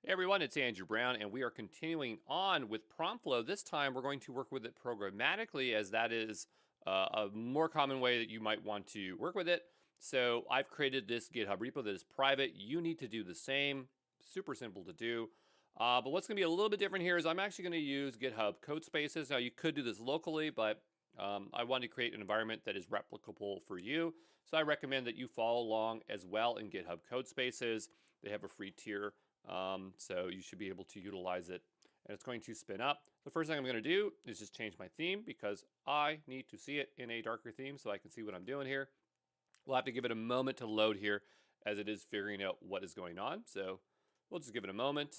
Hey everyone, it's Andrew Brown, and we are continuing on with prompt flow. This time we're going to work with it programmatically, as that is a more common way that you might want to work with it. So I've created this GitHub repo that is private. You need to do the same. Super simple to do. But what's going to be a little bit different here is I'm actually going to use GitHub code spaces. Now you could do this locally, but I want to create an environment that is replicable for you. So I recommend that you follow along as well in GitHub code spaces. They have a free tier. So you should be able to utilize it, and it's going to spin up. The first thing I'm going to do is just change my theme because I need to see it in a darker theme so I can see what I'm doing here. We'll have to give it a moment to load here as it is figuring out what is going on. So we'll just give it a moment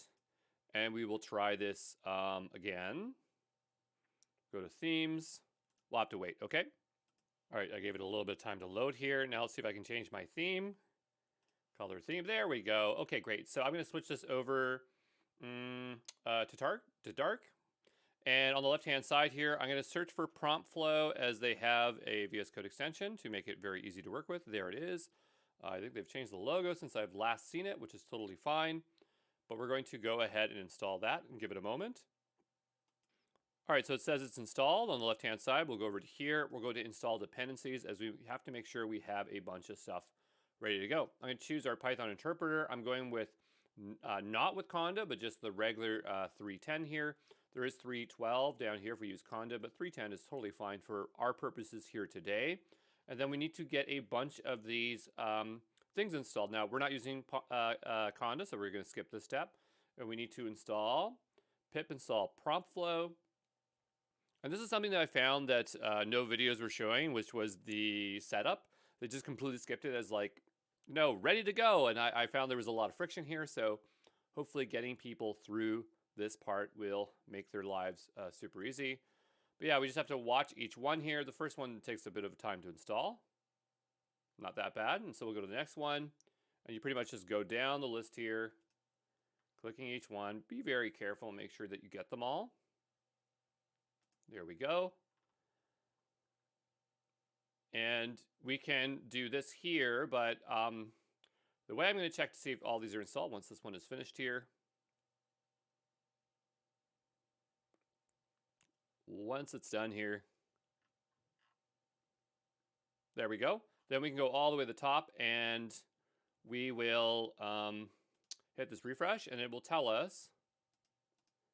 and we will try this again. Go to themes. We'll have to wait, okay? All right, I gave it a little bit of time to load here. Now let's see if I can change my theme. Color theme, there we go. Okay, great. So I'm going to switch this over to dark. And on the left-hand side here, I'm going to search for prompt flow as they have a VS Code extension to make it very easy to work with. There it is. I think they've changed the logo since I've last seen it, which is totally fine. But we're going to go ahead and install that and give it a moment. All right, so it says it's installed on the left-hand side. We'll go over to here. We'll go to install dependencies as we have to make sure we have a bunch of stuff ready to go. I'm going to choose our Python interpreter. I'm going with not with Conda, but just the regular 310 here. There is 312 down here if we use Conda, but 310 is totally fine for our purposes here today. And then we need to get a bunch of these things installed. Now, we're not using Conda, so we're going to skip this step. And we need to install pip install prompt flow. And this is something that I found that no videos were showing, which was the setup. They just completely skipped it as like, no, ready to go. And I found there was a lot of friction here. So hopefully getting people through this part will make their lives super easy. But yeah, we just have to watch each one here. The first one takes a bit of time to install. Not that bad. And so we'll go to the next one. And you pretty much just go down the list here, clicking each one. Be very careful and make sure that you get them all. There we go. And we can do this here, but the way I'm going to check to see if all these are installed once this one is finished here. Once it's done here. There we go. Then we can go all the way to the top and we will hit this refresh and it will tell us,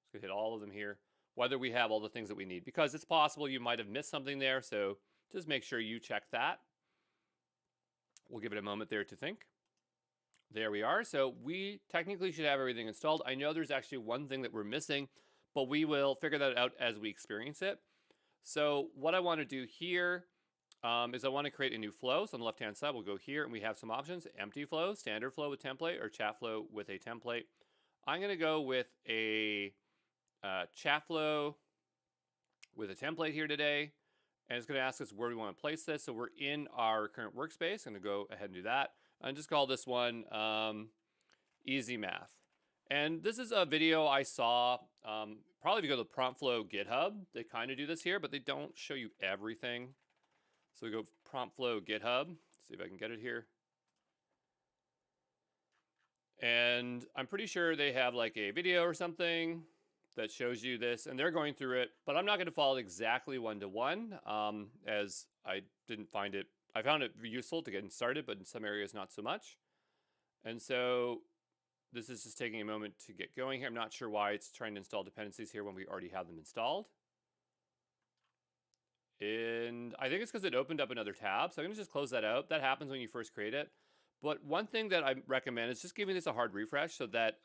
just going to hit all of them here, whether we have all the things that we need. Because it's possible you might have missed something there, so just make sure you check that. We'll give it a moment there to think. There we are. So we technically should have everything installed. I know there's actually one thing that we're missing, but we will figure that out as we experience it. So what I want to do here is I want to create a new flow. So on the left-hand side, we'll go here and we have some options: empty flow, standard flow with template, or chat flow with a template. I'm going to go with a chat flow with a template here today. And it's going to ask us where we want to place this. So we're in our current workspace. I'm going to go ahead and do that. And just call this one Easy Math. And this is a video I saw. Probably if you go to the Prompt Flow GitHub, they kind of do this here, but they don't show you everything. So we go Prompt Flow GitHub. Let's see if I can get it here. And I'm pretty sure they have like a video or something that shows you this, and they're going through it, but I'm not going to follow it exactly one-to-one, as I didn't find it, I found it useful to get started, but in some areas not so much. And so this is just taking a moment to get going here. I'm not sure why it's trying to install dependencies here when we already have them installed. And I think it's because it opened up another tab, so I'm going to just close that out. That happens when you first create it. But one thing that I recommend is just giving this a hard refresh so that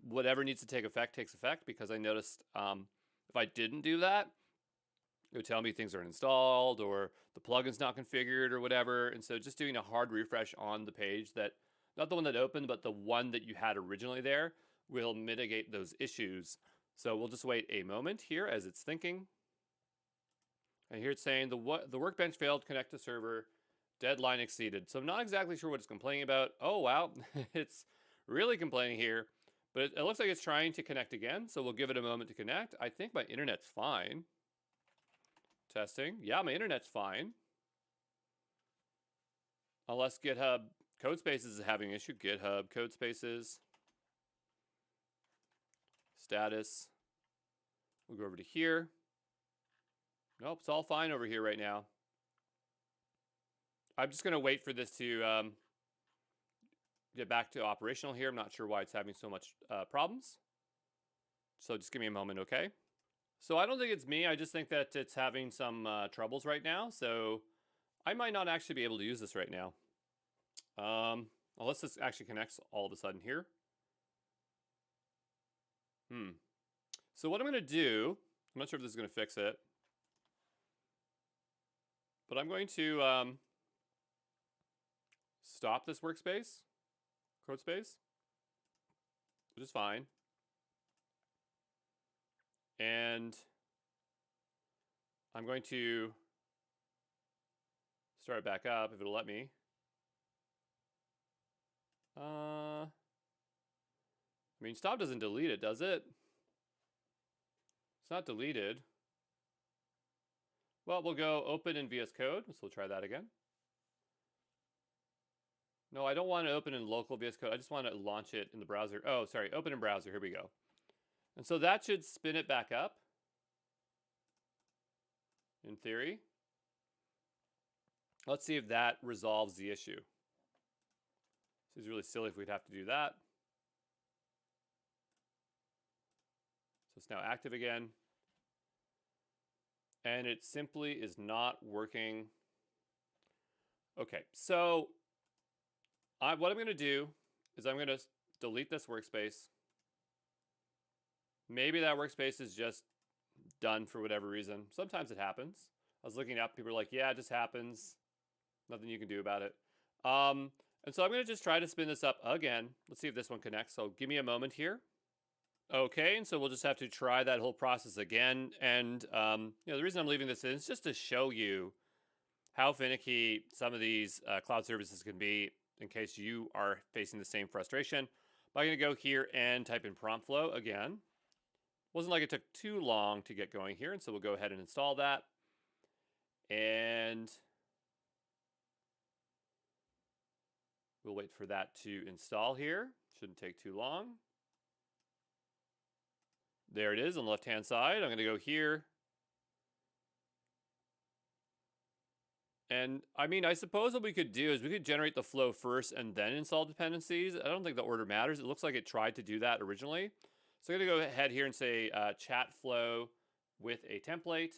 whatever needs to take effect takes effect, because I noticed if I didn't do that, it would tell me things aren't installed or the plugin's not configured or whatever. And so just doing a hard refresh on the page, that not the one that opened, but the one that you had originally there, will mitigate those issues. So we'll just wait a moment here as it's thinking. And here it's saying the workbench failed to connect to server. Deadline exceeded. So I'm not exactly sure what it's complaining about. Oh, wow. It's really complaining here. But it looks like it's trying to connect again. So we'll give it a moment to connect. I think my internet's fine. Testing. Yeah, my internet's fine. Unless GitHub Codespaces is having an issue. GitHub Codespaces. status. We'll go over to here. Nope, it's all fine over here right now. I'm just going to wait for this to get back to operational here. I'm not sure why it's having so much problems. So just give me a moment, okay? So I don't think it's me. I just think that it's having some troubles right now. So I might not actually be able to use this right now. Unless this actually connects all of a sudden here. So what I'm going to do, I'm not sure if this is going to fix it, but I'm going to stop this workspace, code space, which is fine. And I'm going to start it back up if it'll let me. I mean, stop doesn't delete it, does it? It's not deleted. Well, we'll go open in VS Code, so we'll try that again. No, I don't want to open in local VS Code. I just want to launch it in the browser. Oh, sorry, open in browser. Here we go. And so that should spin it back up, in theory. Let's see if that resolves the issue. This is really silly if we'd have to do that. So it's now active again. And it simply is not working. Okay, so what I'm going to do is I'm going to delete this workspace. Maybe that workspace is just done for whatever reason. Sometimes it happens. I was looking up, people are like, yeah, it just happens. Nothing you can do about it. And so I'm going to just try to spin this up again. Let's see if this one connects. So give me a moment here. Okay, and so we'll just have to try that whole process again. And the reason I'm leaving this in is just to show you how finicky some of these cloud services can be in case you are facing the same frustration. But I'm going to go here and type in prompt flow again. Wasn't like it took too long to get going here, and so we'll go ahead and install that. And we'll wait for that to install here. Shouldn't take too long. There it is on the left-hand side. I'm going to go here. And I mean, I suppose what we could do is we could generate the flow first and then install dependencies. I don't think the order matters. It looks like it tried to do that originally. So I'm going to go ahead here and say chat flow with a template.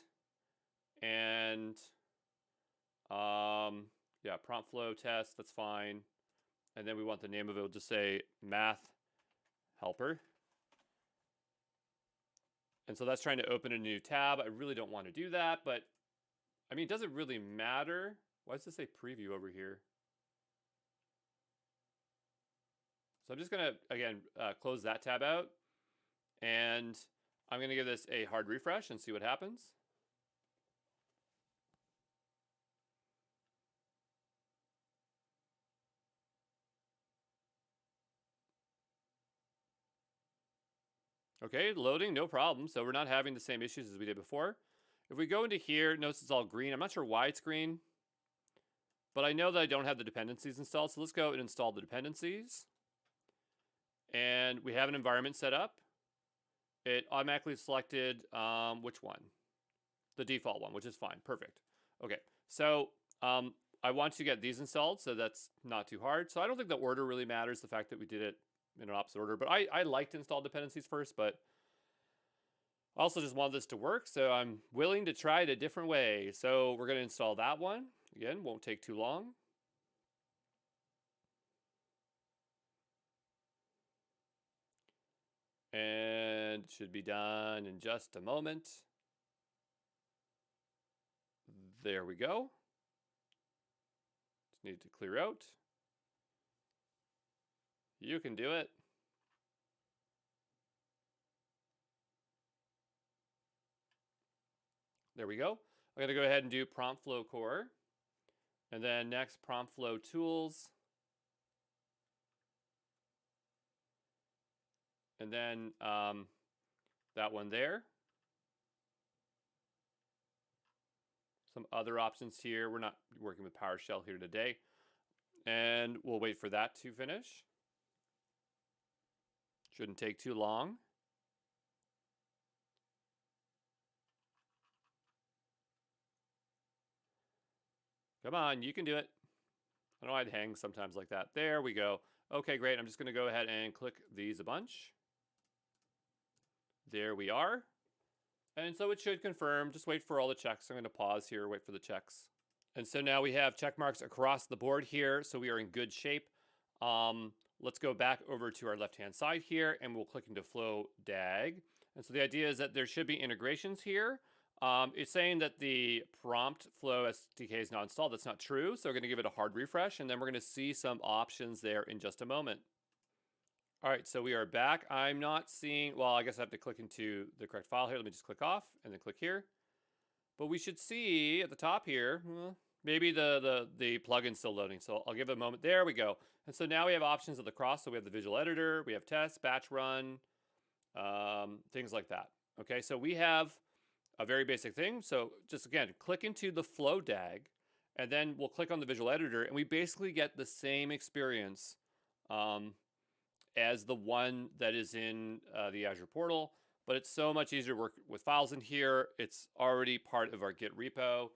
And yeah, prompt flow test, that's fine. And then we want the name of it, we'll just say math helper. And so that's trying to open a new tab. I really don't want to do that, but I mean, does it really matter? Why does it say preview over here? So I'm just going to, again, close that tab out. And I'm going to give this a hard refresh and see what happens. Okay, loading, no problem. So we're not having the same issues as we did before. If we go into here, notice it's all green. I'm not sure why it's green, but I know that I don't have the dependencies installed. So let's go and install the dependencies. And we have an environment set up. It automatically selected which one? The default one, which is fine. Perfect. Okay, so I want to get these installed, so that's not too hard. So I don't think the order really matters, the fact that we did it in an opposite order. But I like to install dependencies first, but I also just want this to work, so I'm willing to try it a different way. So we're going to install that one. Again, won't take too long. And it should be done in just a moment. There we go. Just need to clear out. You can do it. There we go. I'm going to go ahead and do prompt flow core. And then next, prompt flow tools. And then that one there. Some other options here. We're not working with PowerShell here today. And we'll wait for that to finish. Shouldn't take too long. Come on, you can do it. I know I'd hang sometimes like that. There we go. Okay, great. I'm just going to go ahead and click these a bunch. There we are. And so it should confirm. Just wait for all the checks. I'm going to pause here, wait for the checks. And so now we have check marks across the board here. So we are in good shape. Let's go back over to our left-hand side here, and we'll click into Flow DAG. And so the idea is that there should be integrations here. It's saying that the prompt flow SDK is not installed. That's not true. So we're going to give it a hard refresh, and then we're going to see some options there in just a moment. All right, so we are back. I'm not seeing, well, I guess I have to click into the correct file here. Let me just click off and then click here. But we should see at the top here, maybe the plugin's still loading. So I'll give it a moment. There we go. And so now we have options at the cross. So we have the visual editor, we have test, batch run, things like that. Okay, so we have a very basic thing. So just again, click into the flow DAG, and then we'll click on the visual editor, and we basically get the same experience as the one that is in the Azure portal, but it's so much easier to work with files in here. It's already part of our Git repo.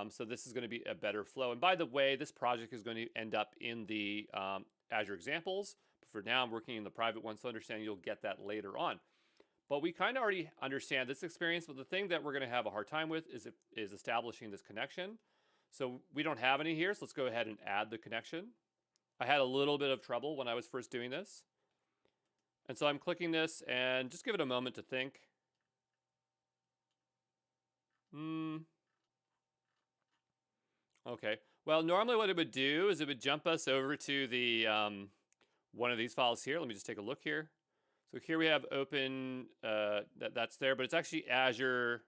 So this is going to be a better flow. And by the way, this project is going to end up in the Azure examples. But for now, I'm working in the private one, so understand you'll get that later on. But we kind of already understand this experience, but the thing that we're going to have a hard time with is establishing this connection. So we don't have any here, so let's go ahead and add the connection. I had a little bit of trouble when I was first doing this. And so I'm clicking this, and just give it a moment to think. Okay. Well, normally what it would do is it would jump us over to the one of these files here. Let me just take a look here. So here we have open, that's there, but it's actually Azure.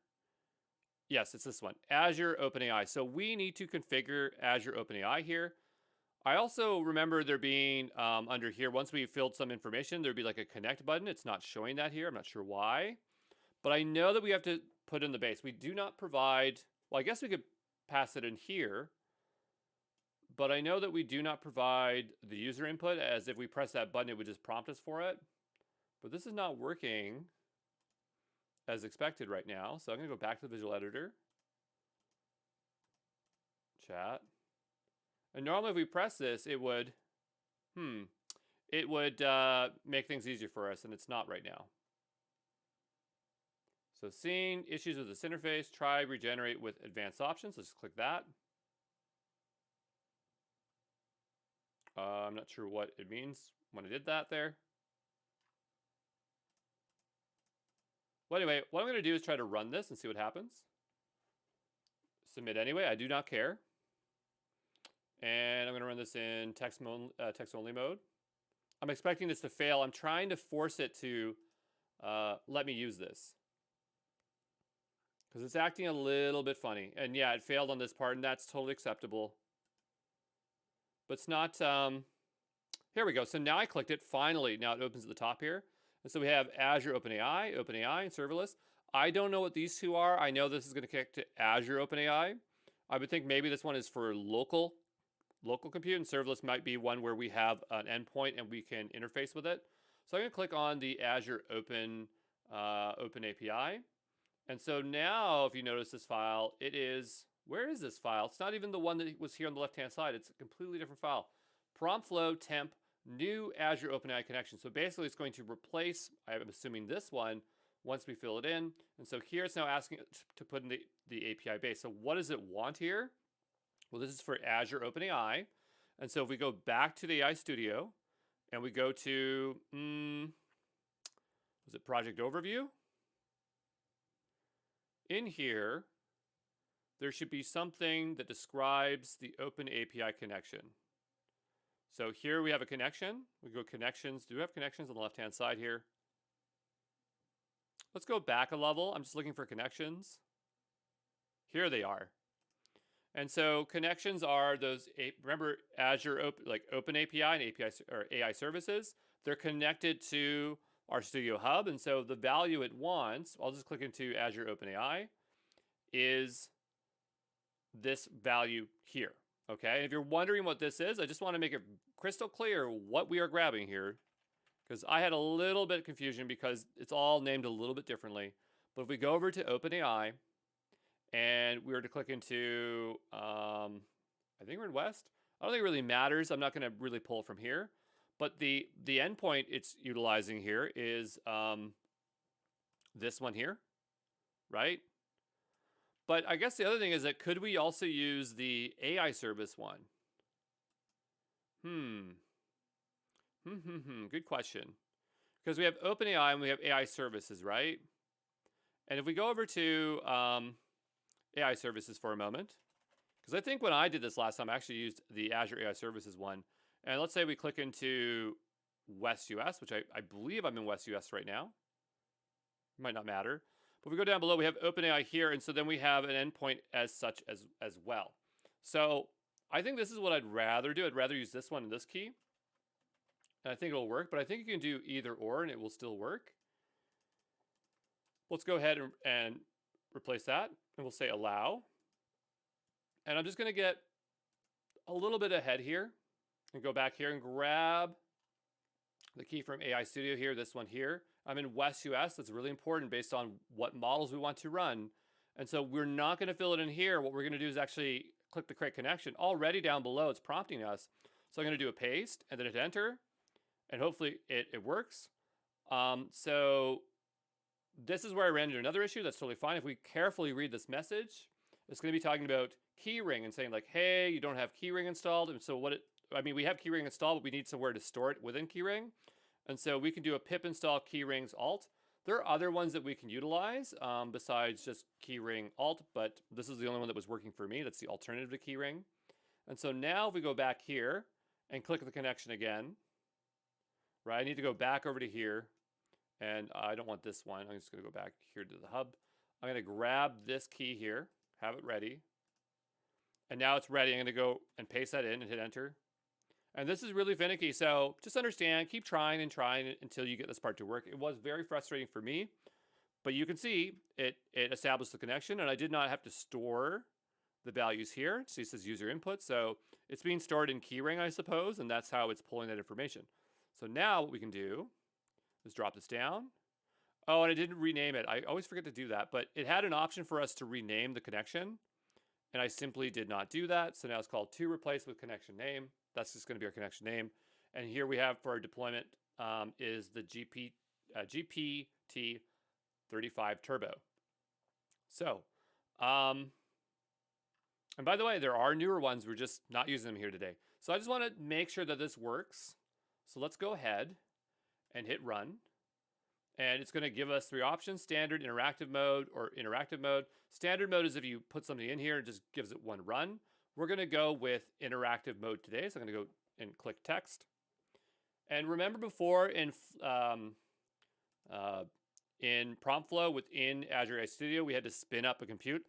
Yes, it's this one, Azure OpenAI. So we need to configure Azure OpenAI here. I also remember there being under here, once we filled some information, there'd be like a connect button. It's not showing that here. I'm not sure why, but I know that we have to put in the base. We do not provide, well, I guess we could pass it in here, but I know that we do not provide the user input, as if we press that button, it would just prompt us for it. But this is not working as expected right now. So I'm gonna go back to the visual editor, chat. And normally if we press this, it would, make things easier for us, and it's not right now. So seeing issues with this interface, try regenerate with advanced options. Let's click that. I'm not sure what it means when I did that there. Well, anyway, what I'm going to do is try to run this and see what happens. Submit anyway. I do not care. And I'm going to run this in text-only mode. I'm expecting this to fail. I'm trying to force it to let me use this, because it's acting a little bit funny. And yeah, it failed on this part, and that's totally acceptable. But it's not, here we go. So now I clicked it, finally. Now it opens at the top here. And so we have Azure OpenAI, and serverless. I don't know what these two are. I know this is going to connect to Azure OpenAI. I would think maybe this one is for local compute, and serverless might be one where we have an endpoint and we can interface with it. So I'm going to click on the Azure Open API. And so now, if you notice this file, it is, where is this file? It's not even the one that was here on the left-hand side. It's a completely different file. Prompt flow temp new Azure OpenAI connection. So basically it's going to replace, I'm assuming, this one once we fill it in. And so here it's now asking to put in the API base. So what does it want here? Well, this is for Azure OpenAI. And so if we go back to the AI Studio and we go to, was it Project Overview? In here, there should be something that describes the Open API connection. So here we have a connection. We go connections. Do we have connections on the left-hand side here? Let's go back a level. I'm just looking for connections. Here they are. And so connections are those, remember Azure Open API and API or AI services. They're connected to our Studio Hub. And so the value it wants, I'll just click into Azure OpenAI, is this value here. Okay, and if you're wondering what this is, I just want to make it crystal clear what we are grabbing here, because I had a little bit of confusion because it's all named a little bit differently. But if we go over to OpenAI and we were to click into I think we're in West. I don't think it really matters. I'm not going to really pull from here. But the endpoint it's utilizing here is this one here, right? But I guess the other thing is that could we also use the AI service one? Good question. Because we have OpenAI and we have AI services, right? And if we go over to AI services for a moment, because I think when I did this last time, I actually used the Azure AI services one. And let's say we click into West US, which I believe I'm in West US right now. Might not matter. But if we go down below, we have OpenAI here. And so then we have an endpoint as such as well. So I think this is what I'd rather do. I'd rather use this one and this key. And I think it'll work. But I think you can do either or and it will still work. Let's go ahead and replace that. And we'll say allow. And I'm just going to get a little bit ahead here and go back here and grab the key from AI Studio here, this one here. I'm in West US. That's really important based on what models we want to run. And so we're not going to fill it in here. What we're going to do is actually click the create connection. Already down below, it's prompting us. So I'm going to do a paste and then hit enter. And hopefully it works. So this is where I ran into another issue. That's totally fine. If we carefully read this message, it's going to be talking about keyring and saying like, hey, you don't have keyring installed. And so we have keyring installed, but we need somewhere to store it within keyring. And so we can do a pip install keyrings alt. There are other ones that we can utilize besides just keyring alt, but this is the only one that was working for me. That's the alternative to keyring. And so now if we go back here and click the connection again, right? I need to go back over to here. And I don't want this one. I'm just going to go back here to the hub. I'm going to grab this key here, have it ready. And now it's ready. I'm going to go and paste that in and hit enter. And this is really finicky. So just understand, keep trying and trying until you get this part to work. It was very frustrating for me, but you can see it established the connection and I did not have to store the values here. See, it says user input. So it's being stored in keyring, I suppose, and that's how it's pulling that information. So now what we can do is drop this down. Oh, and I didn't rename it. I always forget to do that, but it had an option for us to rename the connection. And I simply did not do that. So now it's called to replace with connection name. That's just going to be our connection name. And here we have for our deployment is the GPT-35 Turbo. So, and by the way, there are newer ones. We're just not using them here today. So I just want to make sure that this works. So let's go ahead and hit run. And it's going to give us 3 options: standard, interactive mode, or interactive mode. Standard mode is if you put something in here, it just gives it one run. We're going to go with interactive mode today. So I'm going to go and click text. And remember before in prompt flow within Azure AI Studio, we had to spin up a compute.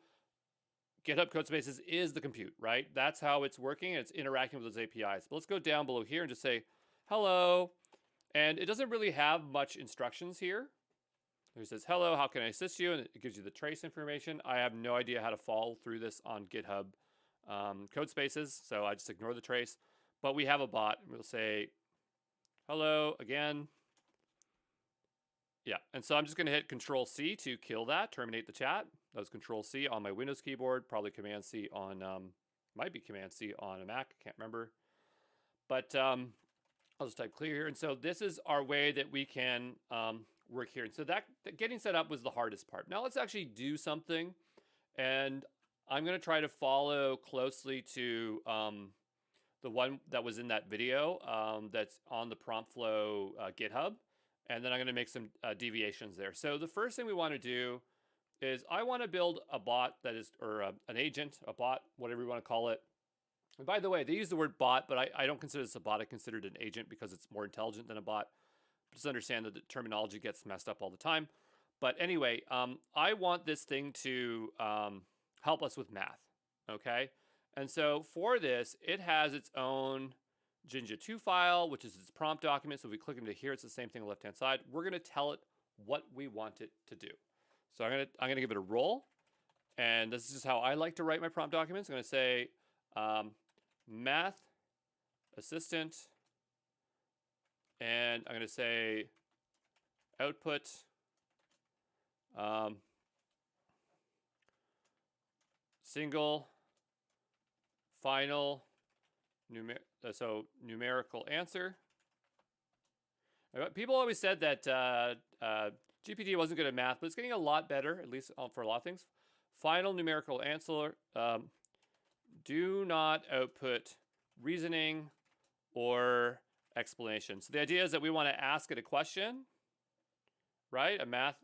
GitHub Codespaces is the compute, right? That's how it's working. It's interacting with those APIs. But let's go down below here and just say, hello. And it doesn't really have much instructions here. It says, hello, how can I assist you? And it gives you the trace information. I have no idea how to follow through this on GitHub Codespaces, so I just ignore the trace. But we have a bot. We'll say, hello again. Yeah, and so I'm just going to hit Control-C to kill that, terminate the chat. That was Control-C on my Windows keyboard, probably Command-C on, might be Command-C on a Mac, can't remember. But I'll just type clear here. And so this is our way that we can work here. And so that getting set up was the hardest part. Now let's actually do something. And I'm going to try to follow closely to the one that was in that video that's on the prompt flow GitHub. And then I'm going to make some deviations there. So the first thing we want to do is I want to build a bot that is, or an agent, a bot, whatever you want to call it. And by the way, they use the word bot, but I don't consider this a bot. I consider it an agent because it's more intelligent than a bot. Just understand that the terminology gets messed up all the time. But anyway, I want this thing to help us with math, okay? And so for this, it has its own Jinja 2 file, which is its prompt document. So if we click into here, it's the same thing on the left-hand side. We're going to tell it what we want it to do. So I'm going to give it a role. And this is just how I like to write my prompt documents. I'm going to say math assistant, and I'm going to say output single final numerical answer. People always said that GPT wasn't good at math, but it's getting a lot better, at least for a lot of things. Final numerical answer. Do not output reasoning or explanation. So the idea is that we want to ask it a question, right? A math,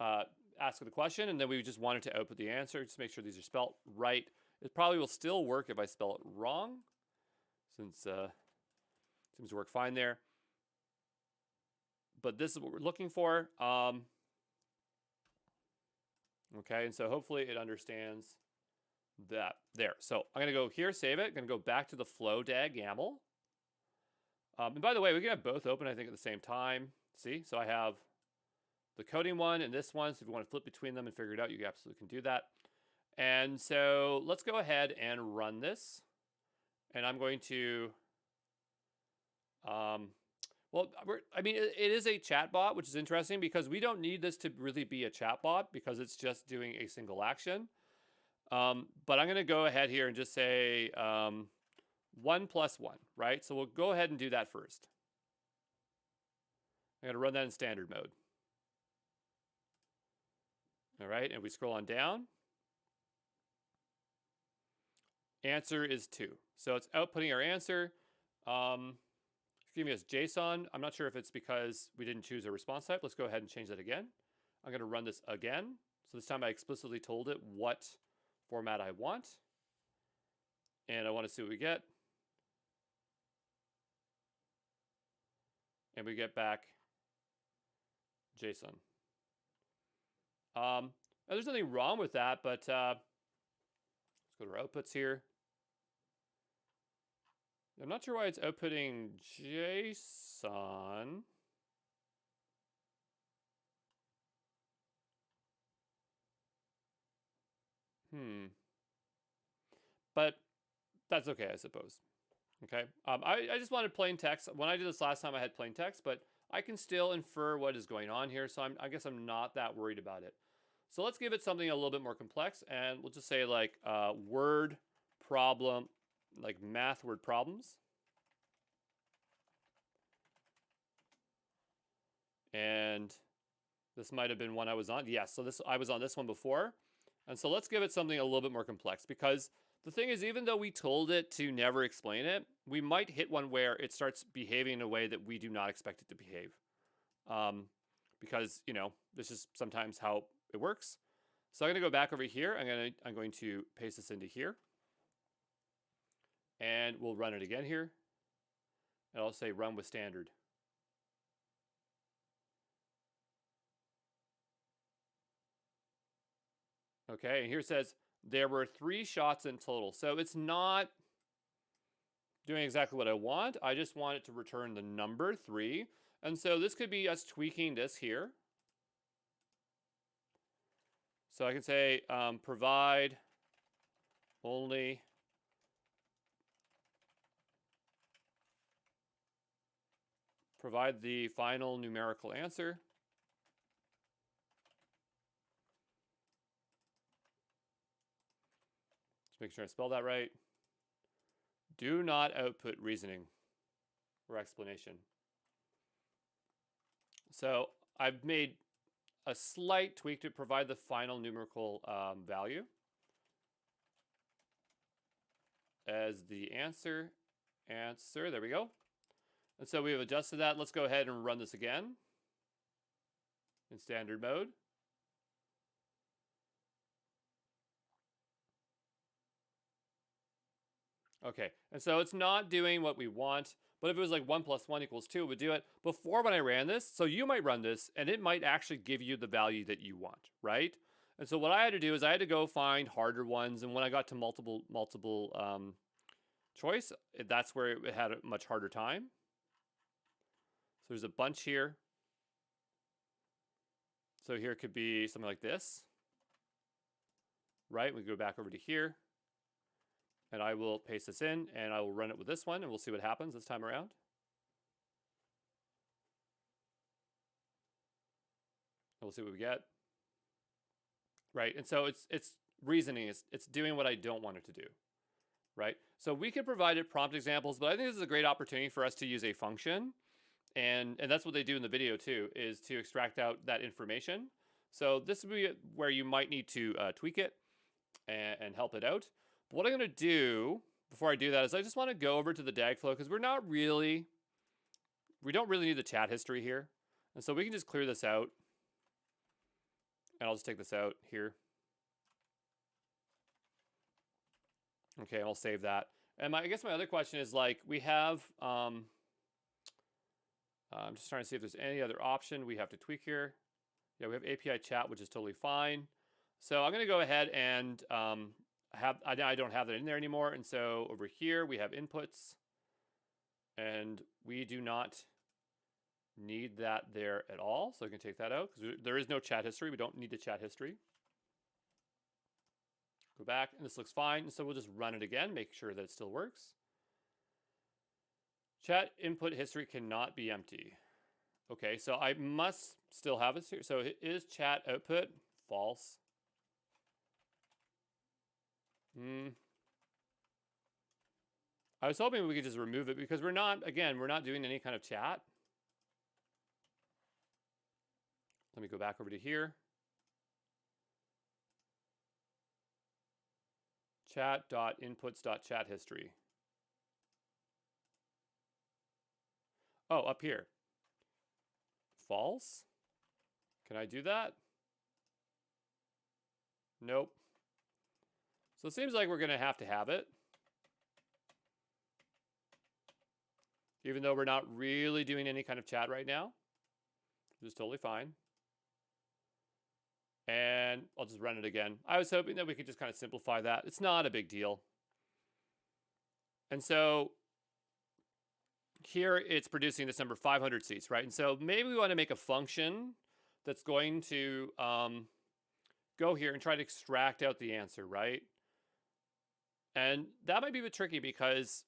ask it a question, and then we just want it to output the answer. Just make sure these are spelled right. It probably will still work if I spell it wrong, since it seems to work fine there. But this is what we're looking for. Okay, and so hopefully it understands that there. So I'm gonna go here, save it. I'm gonna go back to the flow YAML. And by the way, we can have both open, I think, at the same time. See, so I have the coding one and this one. So if you want to flip between them and figure it out, you absolutely can do that. And so let's go ahead and run this. And I'm going to, it is a chatbot, which is interesting because we don't need this to really be a chatbot because it's just doing a single action. But I'm going to go ahead here and just say 1 + 1, right? So we'll go ahead and do that first. I'm going to run that in standard mode. All right, and we scroll on down. Answer is 2. So it's outputting our answer. It's giving us JSON. I'm not sure if it's because we didn't choose a response type. Let's go ahead and change that again. I'm going to run this again. So this time I explicitly told it what format I want. And I want to see what we get. And we get back JSON. There's nothing wrong with that, but let's go to our outputs here. I'm not sure why it's outputting JSON. But that's okay, I suppose. Okay. I just wanted plain text. When I did this last time, I had plain text, but I can still infer what is going on here. So I guess I'm not that worried about it. So let's give it something a little bit more complex, and we'll just say like word problem, like math word problems. And this might have been one I was on. Yes, so I was on this one before. And so let's give it something a little bit more complex, because the thing is, even though we told it to never explain it, we might hit one where it starts behaving in a way that we do not expect it to behave. Because, you know, this is sometimes how it works. So I'm going to go back over here. I'm going to paste this into here. And we'll run it again here. And I'll say run with standard. Okay, and here it says there were 3 shots in total. So it's not doing exactly what I want. I just want it to return the number 3. And so this could be us tweaking this here. So I can say provide only provide the final numerical answer. Just make sure I spell that right. Do not output reasoning or explanation. So I've made a slight tweak to provide the final numerical value as the answer. There we go. And so we have adjusted that. Let's go ahead and run this again in standard mode. Okay, and so it's not doing what we want, but if it was like 1 + 1 = 2, it would do it. Before, when I ran this, so you might run this, and it might actually give you the value that you want, right? And so what I had to do is I had to go find harder ones, and when I got to multiple choice, that's where it had a much harder time. So there's a bunch here. So here it could be something like this, right? We go back over to here. And I will paste this in, and I will run it with this one, and we'll see what happens this time around. And we'll see what we get. Right, and so it's reasoning. It's doing what I don't want it to do. right? So we could provide it prompt examples, but I think this is a great opportunity for us to use a function. And that's what they do in the video too, is to extract out that information. So this would be where you might need to tweak it and help it out. But what I'm going to do before I do that is I just want to go over to the DAG flow because we don't really need the chat history here. And so we can just clear this out. And I'll just take this out here. Okay, and I'll save that. And I guess my other question is, like, we have, I'm just trying to see if there's any other option we have to tweak here. Yeah, we have API chat, which is totally fine. So I'm going to go ahead and I don't have that in there anymore. And so over here, we have inputs. And we do not need that there at all. So I can take that out because there is no chat history. We don't need the chat history. Go back, and this looks fine. And so we'll just run it again, make sure that it still works. Chat input history cannot be empty. Okay, so I must still have this here. So is chat output false? I was hoping we could just remove it because we're not doing any kind of chat. Let me go back over to here. Chat.inputs.chat history. Oh, up here. False? Can I do that? Nope. So it seems like we're going to have it. Even though we're not really doing any kind of chat right now. Which is totally fine. And I'll just run it again. I was hoping that we could just kind of simplify that. It's not a big deal. And so here it's producing this number 500 seats, right? And so maybe we want to make a function that's going to go here and try to extract out the answer, right? And that might be a bit tricky because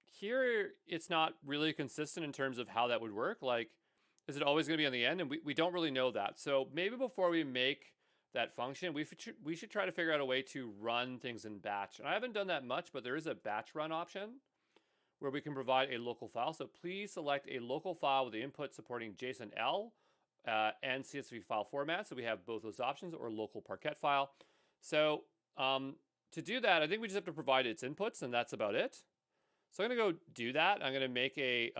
here it's not really consistent in terms of how that would work. Like, is it always going to be on the end? And we don't really know that. So maybe before we make that function, we should try to figure out a way to run things in batch. And I haven't done that much, but there is a batch run option where we can provide a local file. So please select a local file with the input supporting JSON-L and CSV file format. So we have both those options, or local Parquet file. So to do that, I think we just have to provide its inputs, and that's about it. So I'm going to go do that. I'm going to make a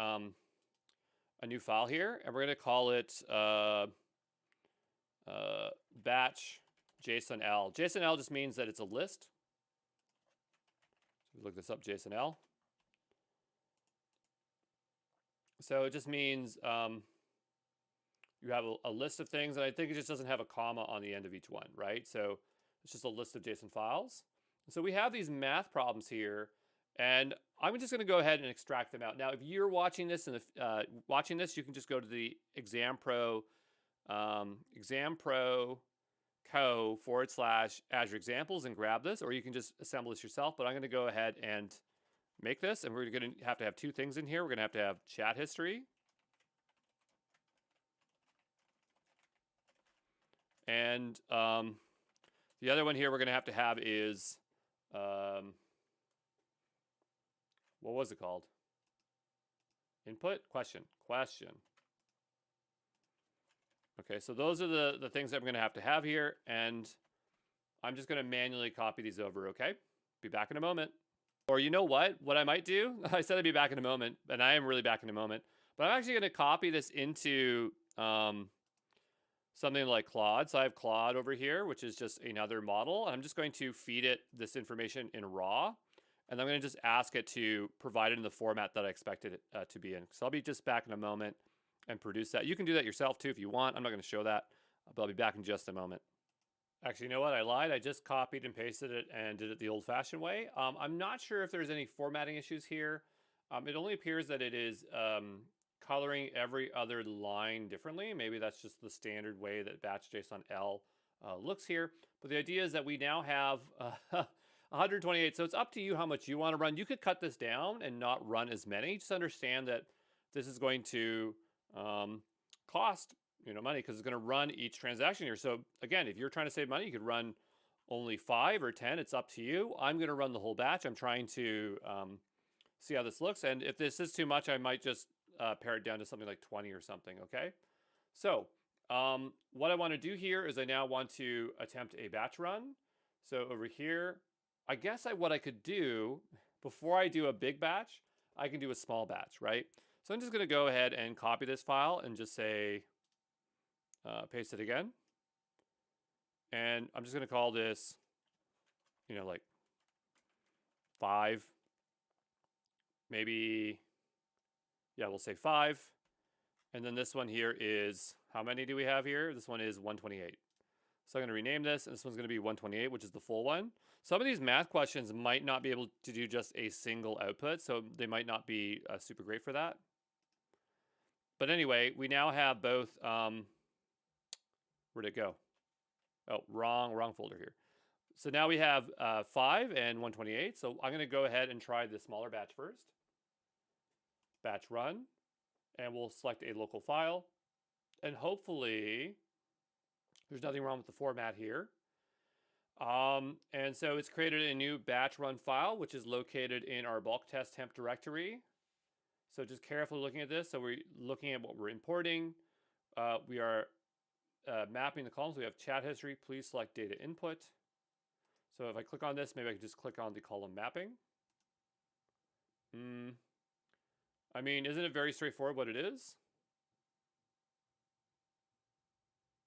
new file here, and we're going to call it batch JSON-L. JSON-L just means that it's a list. So look this up, JSON-L. So it just means you have a list of things, and I think it just doesn't have a comma on the end of each one, right? So it's just a list of JSON files. So we have these math problems here, and I'm just going to go ahead and extract them out. Now, if you're watching this and you can just go to the ExamPro co/Azure examples and grab this, or you can just assemble this yourself. But I'm going to go ahead and make this, and we're going to have two things in here. We're going to have chat history, and the other one here we're going to have is what was it called? Input? Question. Okay, so those are the things that I'm going to have here, and I'm just going to manually copy these over, okay? Be back in a moment. Or you know what? What I might do, I said I'd be back in a moment, and I am really back in a moment, but I'm actually going to copy this into something like Claude. So I have Claude over here, which is just another model, and I'm just going to feed it this information in raw, and I'm going to just ask it to provide it in the format that I expected it to be in. So I'll be just back in a moment and produce that. You can do that yourself too if you want. I'm not going to show that, but I'll be back in just a moment. Actually, you know what? I lied. I just copied and pasted it and did it the old-fashioned way. I'm not sure if there's any formatting issues here. It only appears that it is coloring every other line differently. Maybe that's just the standard way that batch JSON-L looks here. But the idea is that we now have 128. So it's up to you how much you want to run. You could cut this down and not run as many. Just understand that this is going to cost money because it's going to run each transaction here. So again, if you're trying to save money, you could run only 5 or 10. It's up to you. I'm going to run the whole batch. I'm trying to see how this looks. And if this is too much, I might just pare it down to something like 20 or something, okay? So what I want to do here is I now want to attempt a batch run. So over here, I guess what I could do, before I do a big batch, I can do a small batch, right? So I'm just going to go ahead and copy this file and just say, paste it again. And I'm just going to call this, like 5. Maybe, yeah, we'll say 5. And then this one here is, how many do we have here? This one is 128. So I'm going to rename this, and this one's going to be 128, which is the full one. Some of these math questions might not be able to do just a single output, so they might not be super great for that. But anyway, we now have both, where'd it go? Oh, wrong folder here. So now we have 5 and 128. So I'm going to go ahead and try the smaller batch first. Batch run, and we'll select a local file. And hopefully, there's nothing wrong with the format here. And so it's created a new batch run file, which is located in our bulk test temp directory. So just carefully looking at this. So we're looking at what we're importing. We are mapping the columns. We have chat history. Please select data input. So if I click on this, maybe I can just click on the column mapping. I mean, isn't it very straightforward what it is?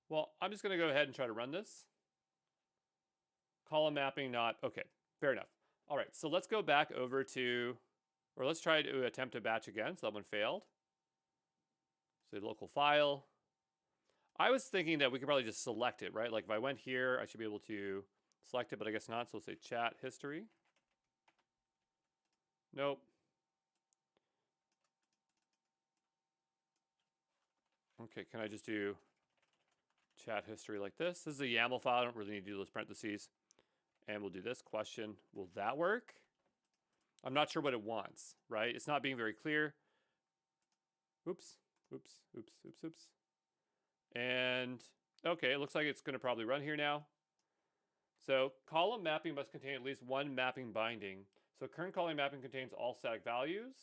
Well, I'm just going to go ahead and try to run this. Column mapping not, okay, fair enough. All right, so let's go back over to, or let's try to attempt a batch again. So that one failed. So local file. I was thinking that we could probably just select it, right? Like if I went here, I should be able to select it, but I guess not. So we'll say chat history. Nope. Okay, can I just do chat history like this? This is a YAML file. I don't really need to do those parentheses. And we'll do this question. Will that work? I'm not sure what it wants, right? It's not being very clear. Oops. And okay, it looks like it's going to probably run here now. So column mapping must contain at least one mapping binding. So current column mapping contains all static values.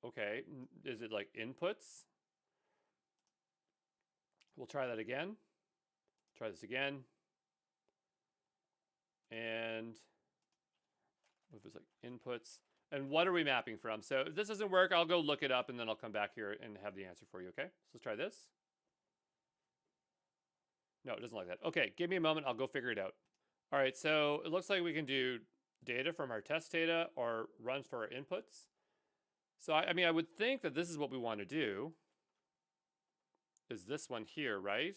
Okay, is it like inputs? We'll try that again. Try this again. And what if it's like inputs? And what are we mapping from? So if this doesn't work, I'll go look it up and then I'll come back here and have the answer for you, okay? So let's try this. No, it doesn't like that. Okay, give me a moment. I'll go figure it out. All right, so it looks like we can do data from our test data or runs for our inputs. So I mean, I would think that this is what we want to do. Is this one here, right?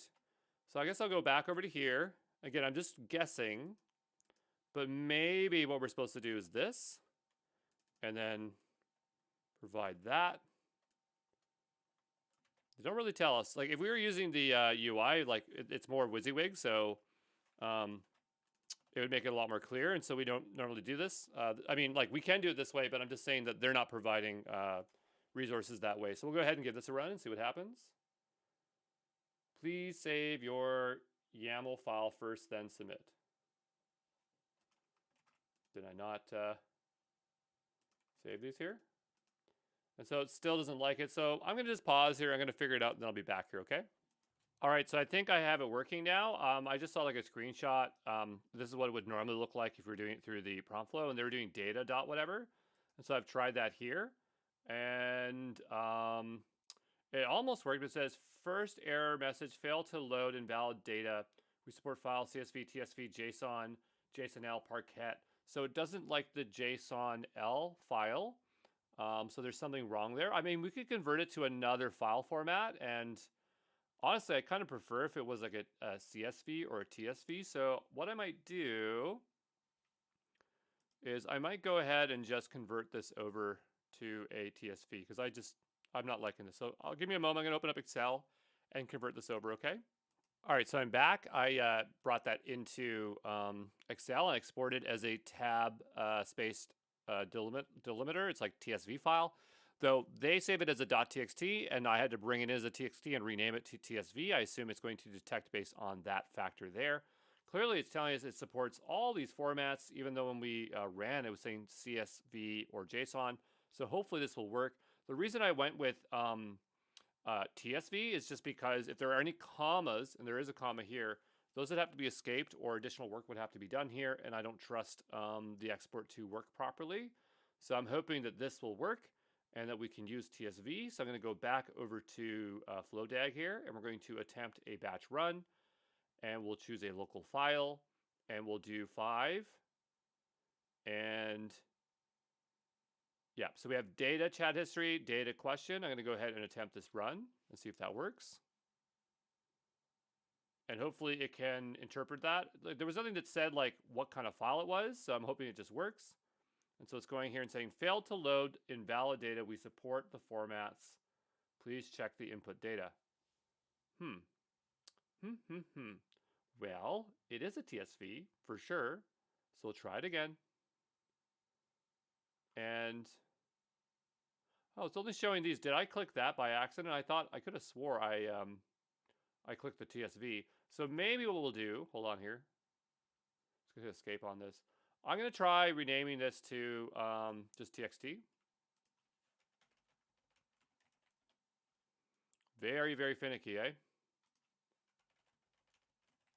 So I guess I'll go back over to here. Again, I'm just guessing, but maybe what we're supposed to do is this, and then provide that. They don't really tell us. Like if we were using the UI, like it's more WYSIWYG, so it would make it a lot more clear. And so we don't normally do this. I mean, like we can do it this way, but I'm just saying that they're not providing resources that way. So we'll go ahead and give this a run and see what happens. Please save your YAML file first, then submit. Did I not save these here? And so it still doesn't like it. So I'm going to just pause here. I'm going to figure it out and then I'll be back here, okay? All right, so I think I have it working now. I just saw like a screenshot. This is what it would normally look like if we were doing it through the prompt flow and they were doing data dot whatever. And so I've tried that here. And it almost worked. It says first error message, failed to load invalid data. We support files, CSV, TSV, JSON, JSON-L, Parquet. So it doesn't like the JSON-L file. So there's something wrong there. I mean, we could convert it to another file format. And honestly, I kind of prefer if it was like a CSV or a TSV. So what I might do is I might go ahead and just convert this over to a TSV because I'm not liking this. So I'll give me a moment. I'm going to open up Excel and convert this over, okay? All right, so I'm back. I brought that into Excel and exported as a tab spaced delimiter. It's like TSV file. Though they save it as a .txt, and I had to bring it in as a txt and rename it to tsv. I assume it's going to detect based on that factor there. Clearly, it's telling us it supports all these formats, even though when we ran, it was saying CSV or JSON. So hopefully this will work. The reason I went with TSV is just because if there are any commas, and there is a comma here, those would have to be escaped or additional work would have to be done here, and I don't trust the export to work properly. So I'm hoping that this will work and that we can use TSV. So I'm going to go back over to FlowDAG here, and we're going to attempt a batch run, and we'll choose a local file, and we'll do 5. And yeah, so we have data, chat history, data question. I'm going to go ahead and attempt this run and see if that works. And hopefully it can interpret that. There was nothing that said like what kind of file it was, so I'm hoping it just works. And so it's going here and saying, failed to load invalid data. We support the formats. Please check the input data. Well, it is a TSV for sure. So we'll try it again. And, oh, it's only showing these. Did I click that by accident? I thought, I could have swore I clicked the TSV. So maybe what we'll do, hold on here. Let's go to escape on this. I'm going to try renaming this to just txt. Very, very finicky, eh?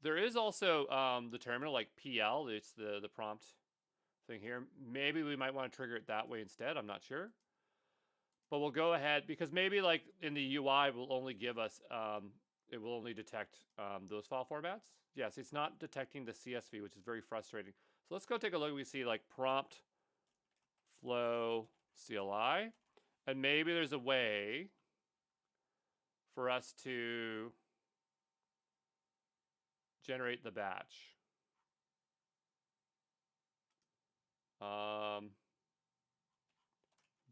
There is also the terminal like PL. It's the prompt thing here. Maybe we might want to trigger it that way instead. I'm not sure. But we'll go ahead because maybe like in the UI will only give us it will only detect those file formats. Yes, it's not detecting the CSV, which is very frustrating. So let's go take a look. We see like prompt flow CLI. And maybe there's a way for us to generate the batch.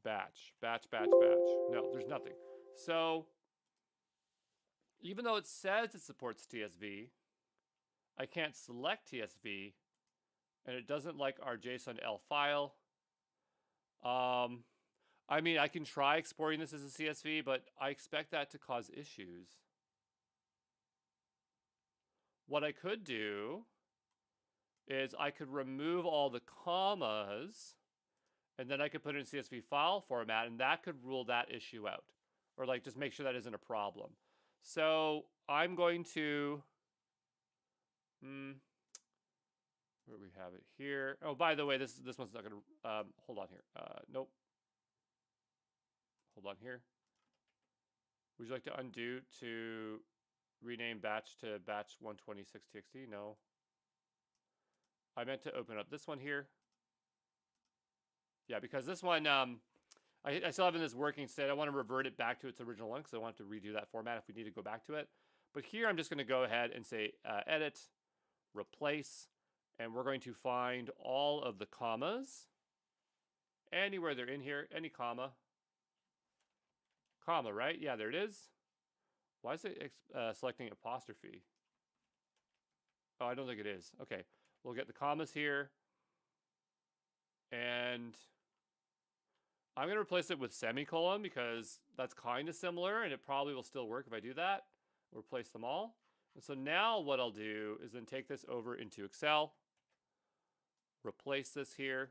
Batch. No, there's nothing. So even though it says it supports TSV, I can't select TSV, and it doesn't like our JSON-L file. I mean, I can try exporting this as a CSV, but I expect that to cause issues. What I could do is I could remove all the commas, and then I could put it in CSV file format, and that could rule that issue out. Or like just make sure that isn't a problem. So I'm going to, where we have it here. Oh, by the way, this one's not going to, hold on here. Nope. Hold on here. Would you like to undo to rename batch to batch 126txt? No. I meant to open up this one here. Yeah, because this one, I still have this working state. I want to revert it back to its original one because I want to redo that format if we need to go back to it. But here I'm just going to go ahead and say edit, replace, and we're going to find all of the commas. Anywhere they're in here, any comma. Comma, right? Yeah, there it is. Why is it selecting apostrophe? Oh, I don't think it is. Okay, we'll get the commas here. And I'm going to replace it with semicolon because that's kind of similar and it probably will still work if I do that. Replace them all. And so now what I'll do is then take this over into Excel, replace this here.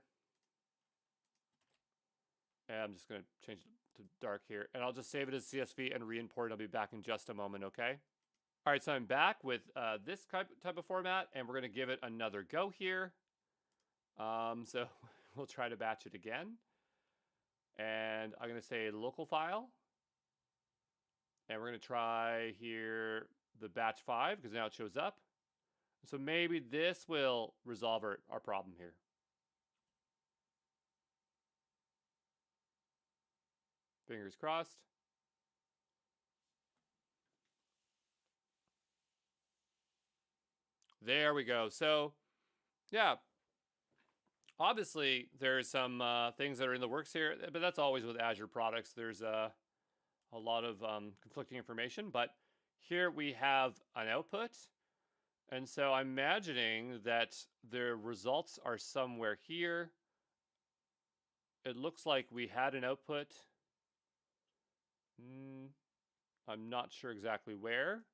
And I'm just going to change it to dark here. And I'll just save it as CSV and re-import. I'll be back in just a moment, okay? All right, so I'm back with this type of format, and we're going to give it another go here. So we'll try to batch it again. And I'm going to say local file. And we're going to try here the batch 5 because now it shows up. So maybe this will resolve our problem here. Fingers crossed. There we go. So, yeah. Obviously, there's some things that are in the works here, but that's always with Azure products. There's a lot of conflicting information, but here we have an output. And so I'm imagining that the results are somewhere here. It looks like we had an output I'm not sure exactly where.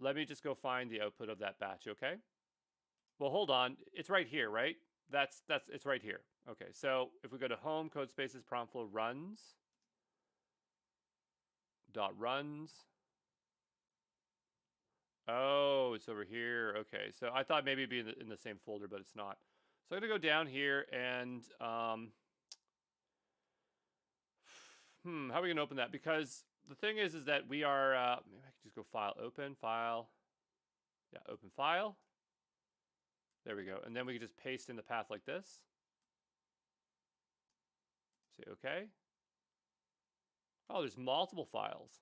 Let me just go find the output of that batch, okay? Well, hold on. It's right here, right? It's right here. Okay, so if we go to home, code spaces, prompt flow runs, dot runs. Oh, it's over here. Okay, so I thought maybe it'd be in the same folder, but it's not. So I'm gonna go down here and how are we gonna open that? Because the thing is that we are maybe I can just go file, open file. Yeah, open file. There we go, and then we can just paste in the path like this. Say okay. Oh, there's multiple files.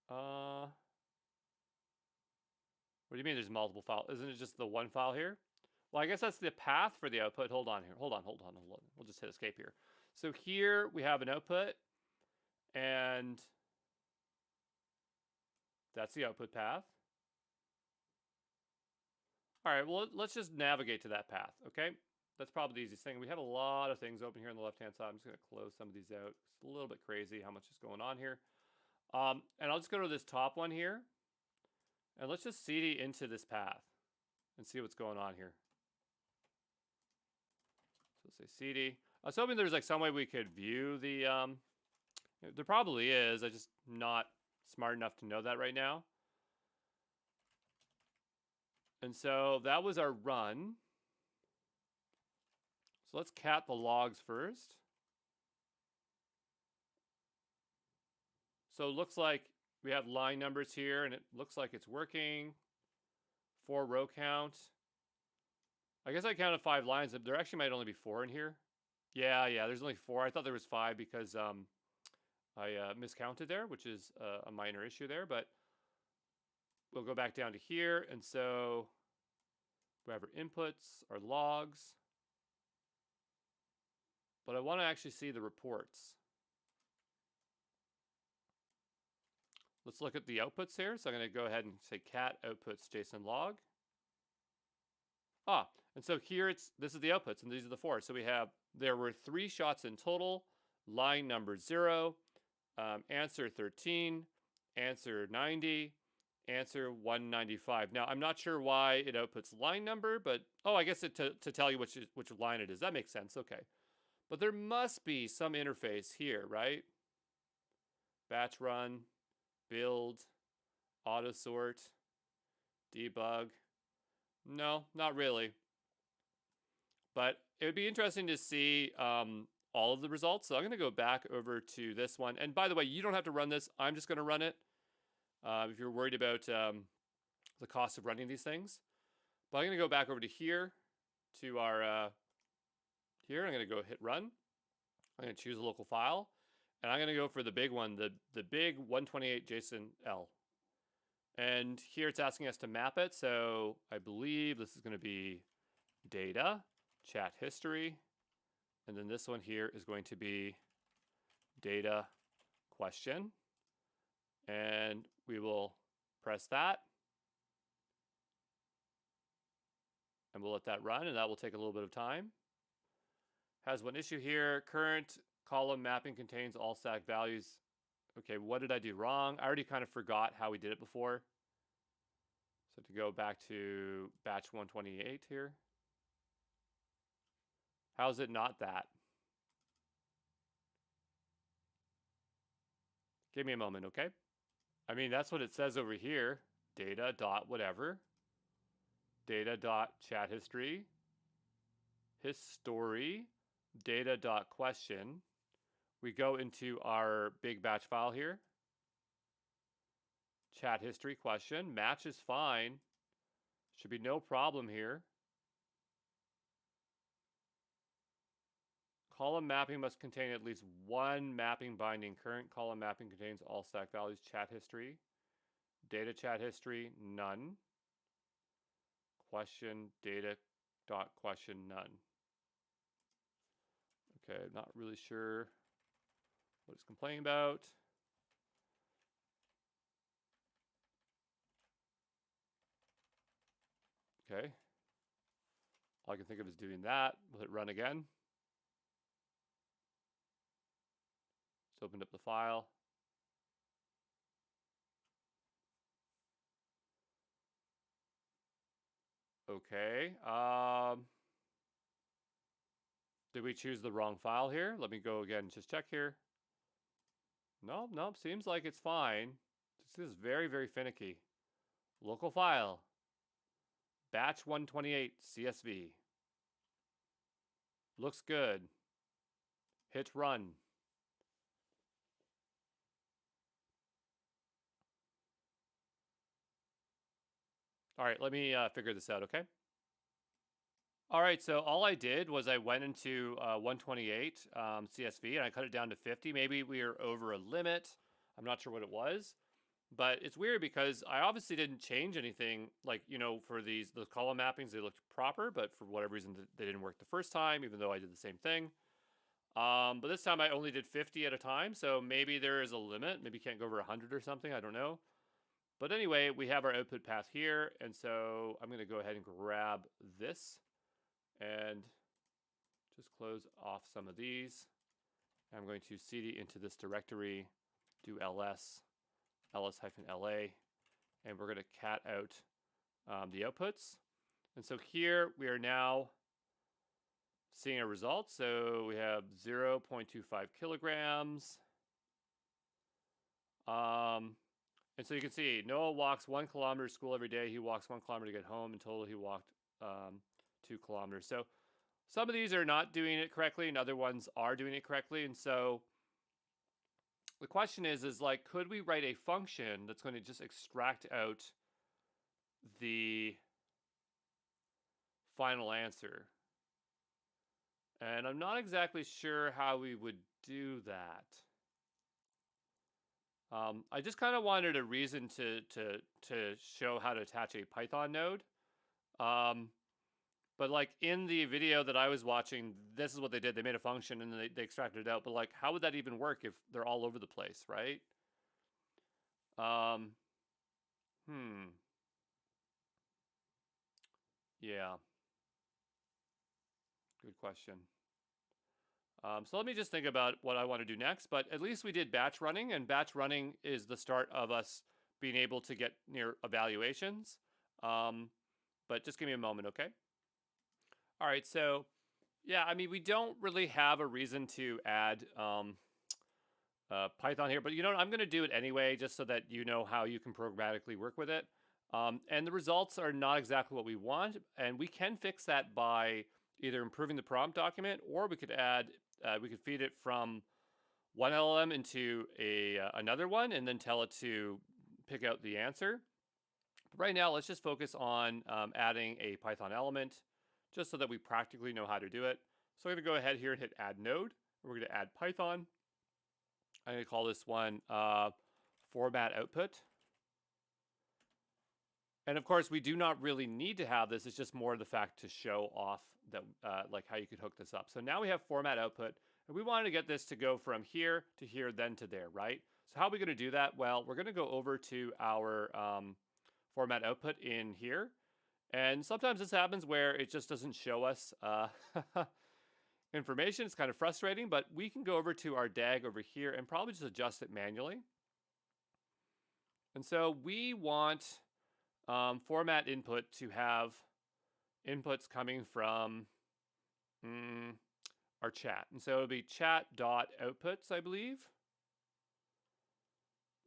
What do you mean there's multiple files? Isn't it just the one file here? Well, I guess that's the path for the output. Hold on here. Hold on. We'll just hit escape here. So here we have an output, and that's the output path. All right, well, let's just navigate to that path, okay? That's probably the easiest thing. We have a lot of things open here on the left-hand side. I'm just going to close some of these out. It's a little bit crazy how much is going on here. And I'll just go to this top one here, and let's just cd into this path and see what's going on here. So let's say cd. I was hoping there's like some way we could view the, there probably is. I'm just not smart enough to know that right now. And so that was our run. So let's cat the logs first. So it looks like we have line numbers here, and it looks like it's working. 4 row count. I guess I counted 5 lines. There actually might only be 4 in here. Yeah, there's only 4. I thought there was 5 because I miscounted there, which is a minor issue there. But we'll go back down to here, and so we have our inputs, our logs. But I want to actually see the reports. Let's look at the outputs here. So I'm going to go ahead and say cat outputs JSON log. And so here this is the outputs, and these are the 4. So there were 3 shots in total. Line number 0, answer 13, answer 90, answer 195. Now I'm not sure why it outputs line number, but I guess to tell you which line it is. That makes sense. Okay, but there must be some interface here, right? Batch run, build, auto sort, debug. No, not really. But it would be interesting to see all of the results. So I'm going to go back over to this one. And by the way, you don't have to run this. I'm just going to run it if you're worried about the cost of running these things. But I'm going to go back over to here to our here. I'm going to go hit run. I'm going to choose a local file. And I'm going to go for the big one, the big 128 JSON L. And here it's asking us to map it. So I believe this is going to be data, chat history. And then this one here is going to be data question. And we will press that. And we'll let that run, and that will take a little bit of time. Has one issue here. Current column mapping contains all stack values. Okay, what did I do wrong? I already kind of forgot how we did it before. So to go back to batch 128 here. How is it not that? Give me a moment, okay? I mean, that's what it says over here. Data dot whatever. Data dot chat history. History. Data dot question. We go into our big batch file here. Chat history question. Match is fine. Should be no problem here. Column mapping must contain at least one mapping binding. Current column mapping contains all stack values. Chat history. Data chat history, none. Question, data dot question, none. Okay, not really sure what it's complaining about. Okay. All I can think of is doing that. Will it run again? Just opened up the file. Okay. Did we choose the wrong file here? Let me go again and just check here. Nope, nope. Seems like it's fine. This is very, very finicky. Local file. Batch 128 CSV. Looks good. Hit run. All right, let me figure this out, okay? All right, so all I did was I went into 128 CSV and I cut it down to 50. Maybe we are over a limit. I'm not sure what it was. But it's weird because I obviously didn't change anything. Like, you know, for the column mappings, they looked proper, but for whatever reason, they didn't work the first time, even though I did the same thing. But this time I only did 50 at a time, so maybe there is a limit. Maybe you can't go over 100 or something. I don't know. But anyway, we have our output path here, and so I'm going to go ahead and grab this and just close off some of these. I'm going to cd into this directory, do ls ls-la, and we're going to cat out the outputs. And so here we are now seeing a result. So we have 0.25 kilograms. And so you can see Noah walks 1 kilometer to school every day. He walks 1 kilometer to get home. In total, he walked 2 kilometers. So some of these are not doing it correctly, and other ones are doing it correctly. And so the question is like, could we write a function that's going to just extract out the final answer? And I'm not exactly sure how we would do that. I just kind of wanted a reason to show how to attach a Python node. But like in the video that I was watching, this is what they did. They made a function and they extracted it out. But like, how would that even work if they're all over the place, right? Yeah. Good question. So let me just think about what I want to do next. But at least we did batch running, and batch running is the start of us being able to get near evaluations. But just give me a moment, okay? All right, so yeah, I mean, we don't really have a reason to add Python here, but you know what? I'm going to do it anyway, just so that you know how you can programmatically work with it. And the results are not exactly what we want, and we can fix that by either improving the prompt document, or we could add, we could feed it from one LLM into another one, and then tell it to pick out the answer. But right now, let's just focus on adding a Python element, just so that we practically know how to do it. So I'm going to go ahead here and hit Add Node. We're going to add Python. I'm going to call this one Format Output. And of course, we do not really need to have this. It's just more the fact to show off that, like how you could hook this up. So now we have Format Output, and we wanted to get this to go from here to here, then to there, right? So how are we going to do that? Well, we're going to go over to our Format Output in here. And sometimes this happens where it just doesn't show us information. It's kind of frustrating, but we can go over to our DAG over here and probably just adjust it manually. And so we want format input to have inputs coming from our chat. And so it'll be chat.outputs, I believe.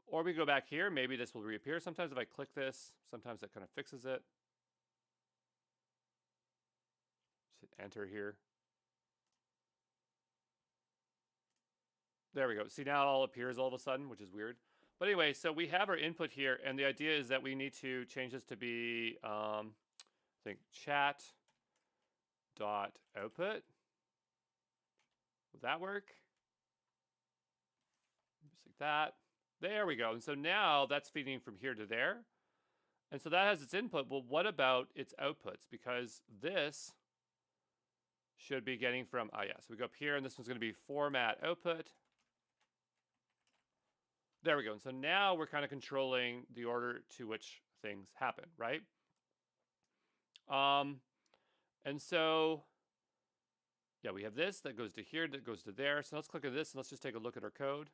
Or we go back here, maybe this will reappear. Sometimes if I click this, sometimes that kind of fixes it. Just hit enter here. There we go. See, now it all appears all of a sudden, which is weird. But anyway, so we have our input here, and the idea is that we need to change this to be, I think, chat.output. Would that work? Just like that. There we go. And so now that's feeding from here to there. And so that has its input. Well, what about its outputs? Because this should be getting from, yeah, so we go up here, and this one's going to be format output. There we go. And so now we're kind of controlling the order to which things happen, right? And so Yeah, we have this that goes to here, that goes to there. So let's click on this and let's just take a look at our code.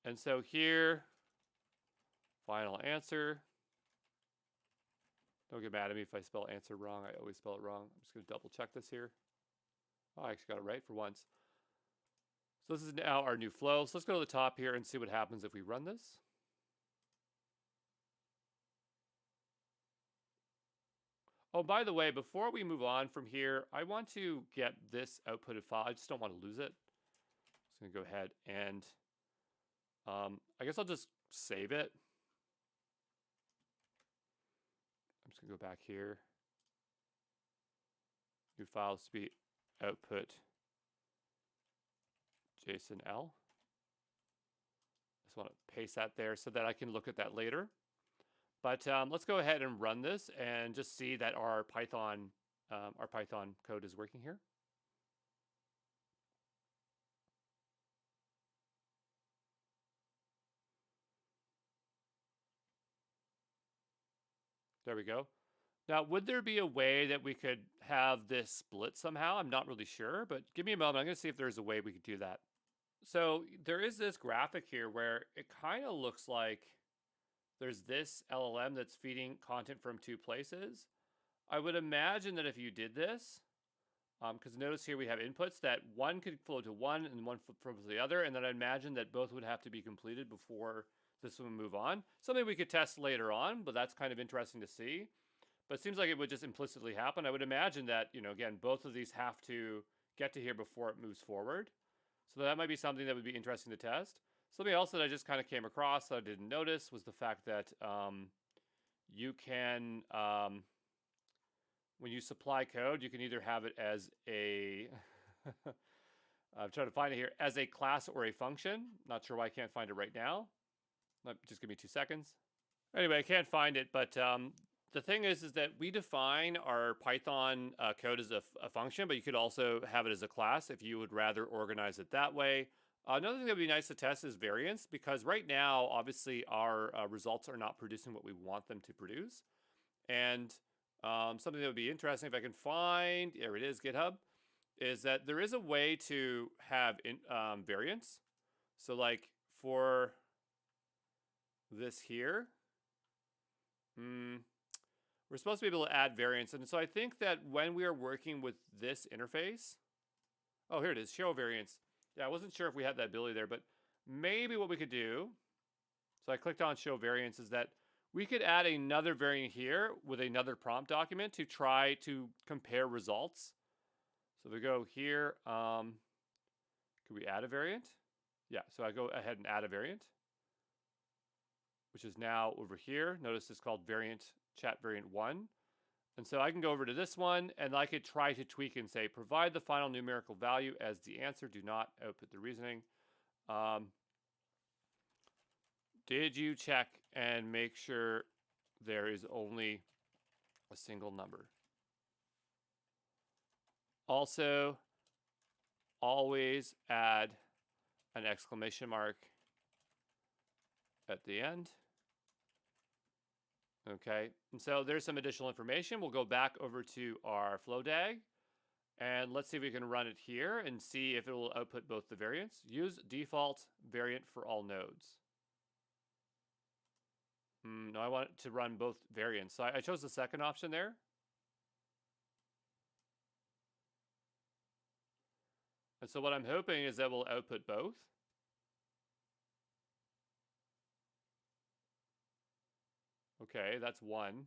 And so here, final answer. Don't get mad at me if I spell answer wrong. I always spell it wrong. I'm just going to double check this here. Oh, I actually got it right for once. So this is now our new flow. So let's go to the top here and see what happens if we run this. Oh, by the way, before we move on from here, I want to get this outputted file. I just don't want to lose it. I'm just going to go ahead and I guess I'll just save it. I'm just going to go back here. New files to be output JSON-L. Just want to paste that there so that I can look at that later. But let's go ahead and run this and just see that our Python code is working here. There we go. Now, would there be a way that we could have this split somehow? I'm not really sure, but give me a moment. I'm going to see if there's a way we could do that. So there is this graphic here where it kind of looks like there's this LLM that's feeding content from two places. I would imagine that if you did this, because notice here we have inputs that one could flow to one and one flow to the other, and then I imagine that both would have to be completed before this would move on. Something we could test later on, but that's kind of interesting to see. But it seems like it would just implicitly happen. I would imagine that, again, both of these have to get to here before it moves forward. So that might be something that would be interesting to test. Something else that I just kind of came across that I didn't notice was the fact that you can, when you supply code, you can either have it as a, I'm trying to find it here, as a class or a function. Not sure why I can't find it right now. Just give me 2 seconds. Anyway, I can't find it, but the thing is that we define our Python code as a function, but you could also have it as a class if you would rather organize it that way. Another thing that would be nice to test is variance, because right now, obviously, our results are not producing what we want them to produce. And something that would be interesting, if I can find, here it is, GitHub, is that there is a way to have variance. So like for this here, we're supposed to be able to add variance. And so I think that when we are working with this interface, oh, here it is, show variance. Yeah, I wasn't sure if we had that ability there, but maybe what we could do, so I clicked on show variance, is that we could add another variant here with another prompt document to try to compare results. So if we go here, could we add a variant? Yeah, so I go ahead and add a variant, which is now over here. Notice it's called variant chat variant 1. And so I can go over to this one and I could try to tweak and say, provide the final numerical value as the answer. Do not output the reasoning. Did you check and make sure there is only a single number? Also, always add an exclamation mark at the end. Okay, and so there's some additional information. We'll go back over to our flow DAG, and let's see if we can run it here and see if it will output both the variants. Use default variant for all nodes. No, I want it to run both variants. So I chose the second option there. And so what I'm hoping is that we'll output both. Okay, that's one.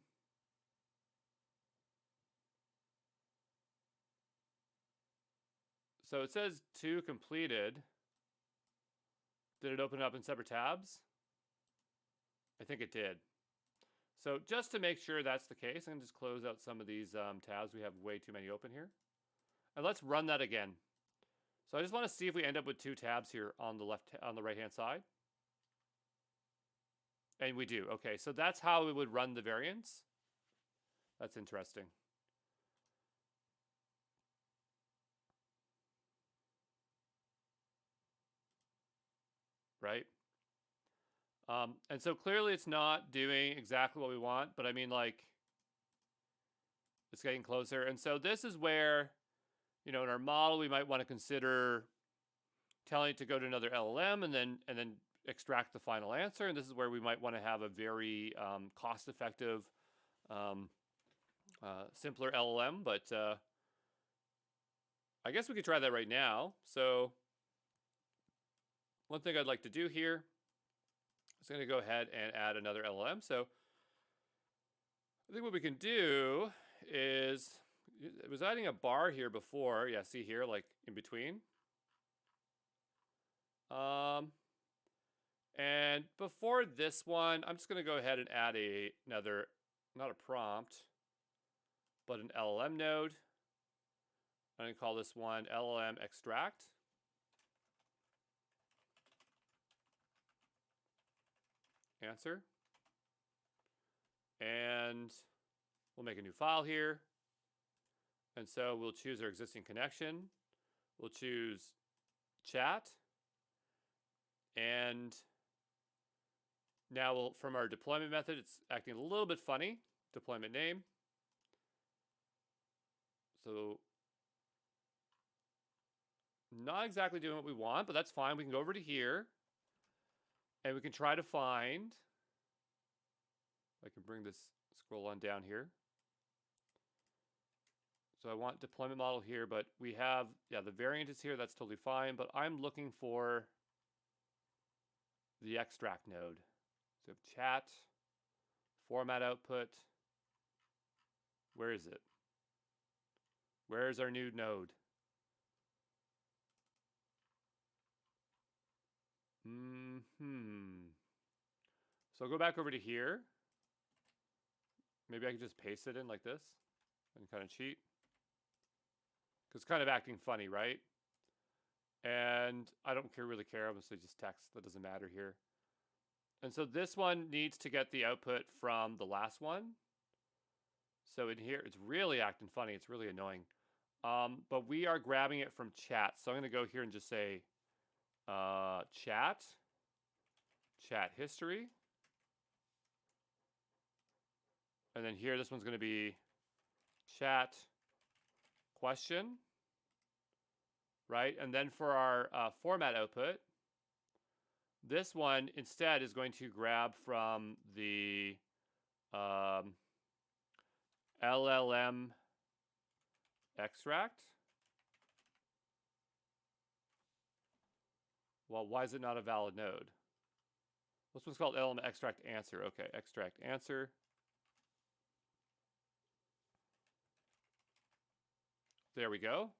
So it says 2 completed. Did it open up in separate tabs? I think it did. So just to make sure that's the case, I'm going to just close out some of these tabs. We have way too many open here. And let's run that again. So I just want to see if we end up with 2 tabs here on the right-hand side. And we do. Okay, so that's how we would run the variants. That's interesting. Right? And so clearly it's not doing exactly what we want, but I mean, like, it's getting closer. And so this is where in our model, we might want to consider telling it to go to another LLM and then extract the final answer. And this is where we might want to have a very cost-effective, simpler LLM. But I guess we could try that right now. So one thing I'd like to do here is going to go ahead and add another LLM. So I think what we can do is, it was adding a bar here before. Yeah, see here, like in between. And before this one, I'm just going to go ahead and add another, not a prompt, but an LLM node. I'm going to call this one LLM extract. Answer. And we'll make a new file here. And so we'll choose our existing connection. We'll choose chat. And now from our deployment method, it's acting a little bit funny. Deployment name. So not exactly doing what we want, but that's fine. We can go over to here and we can try to find, I can bring this, scroll on down here. So I want deployment model here, but we have, the variant is here. That's totally fine. But I'm looking for the extract node. So chat, format output. Where is it? Where is our new node? So I'll go back over to here. Maybe I can just paste it in like this and kind of cheat. Because it's kind of acting funny, right? And I don't really care. I'm going to say just text. That doesn't matter here. And so this one needs to get the output from the last one. So in here, it's really acting funny. It's really annoying. But we are grabbing it from chat. So I'm going to go here and just say chat history. And then here, this one's going to be chat question, right? And then for our format output, this one instead is going to grab from the LLM extract. Well, why is it not a valid node? This one's called LLM extract answer. Okay, extract answer. There we go.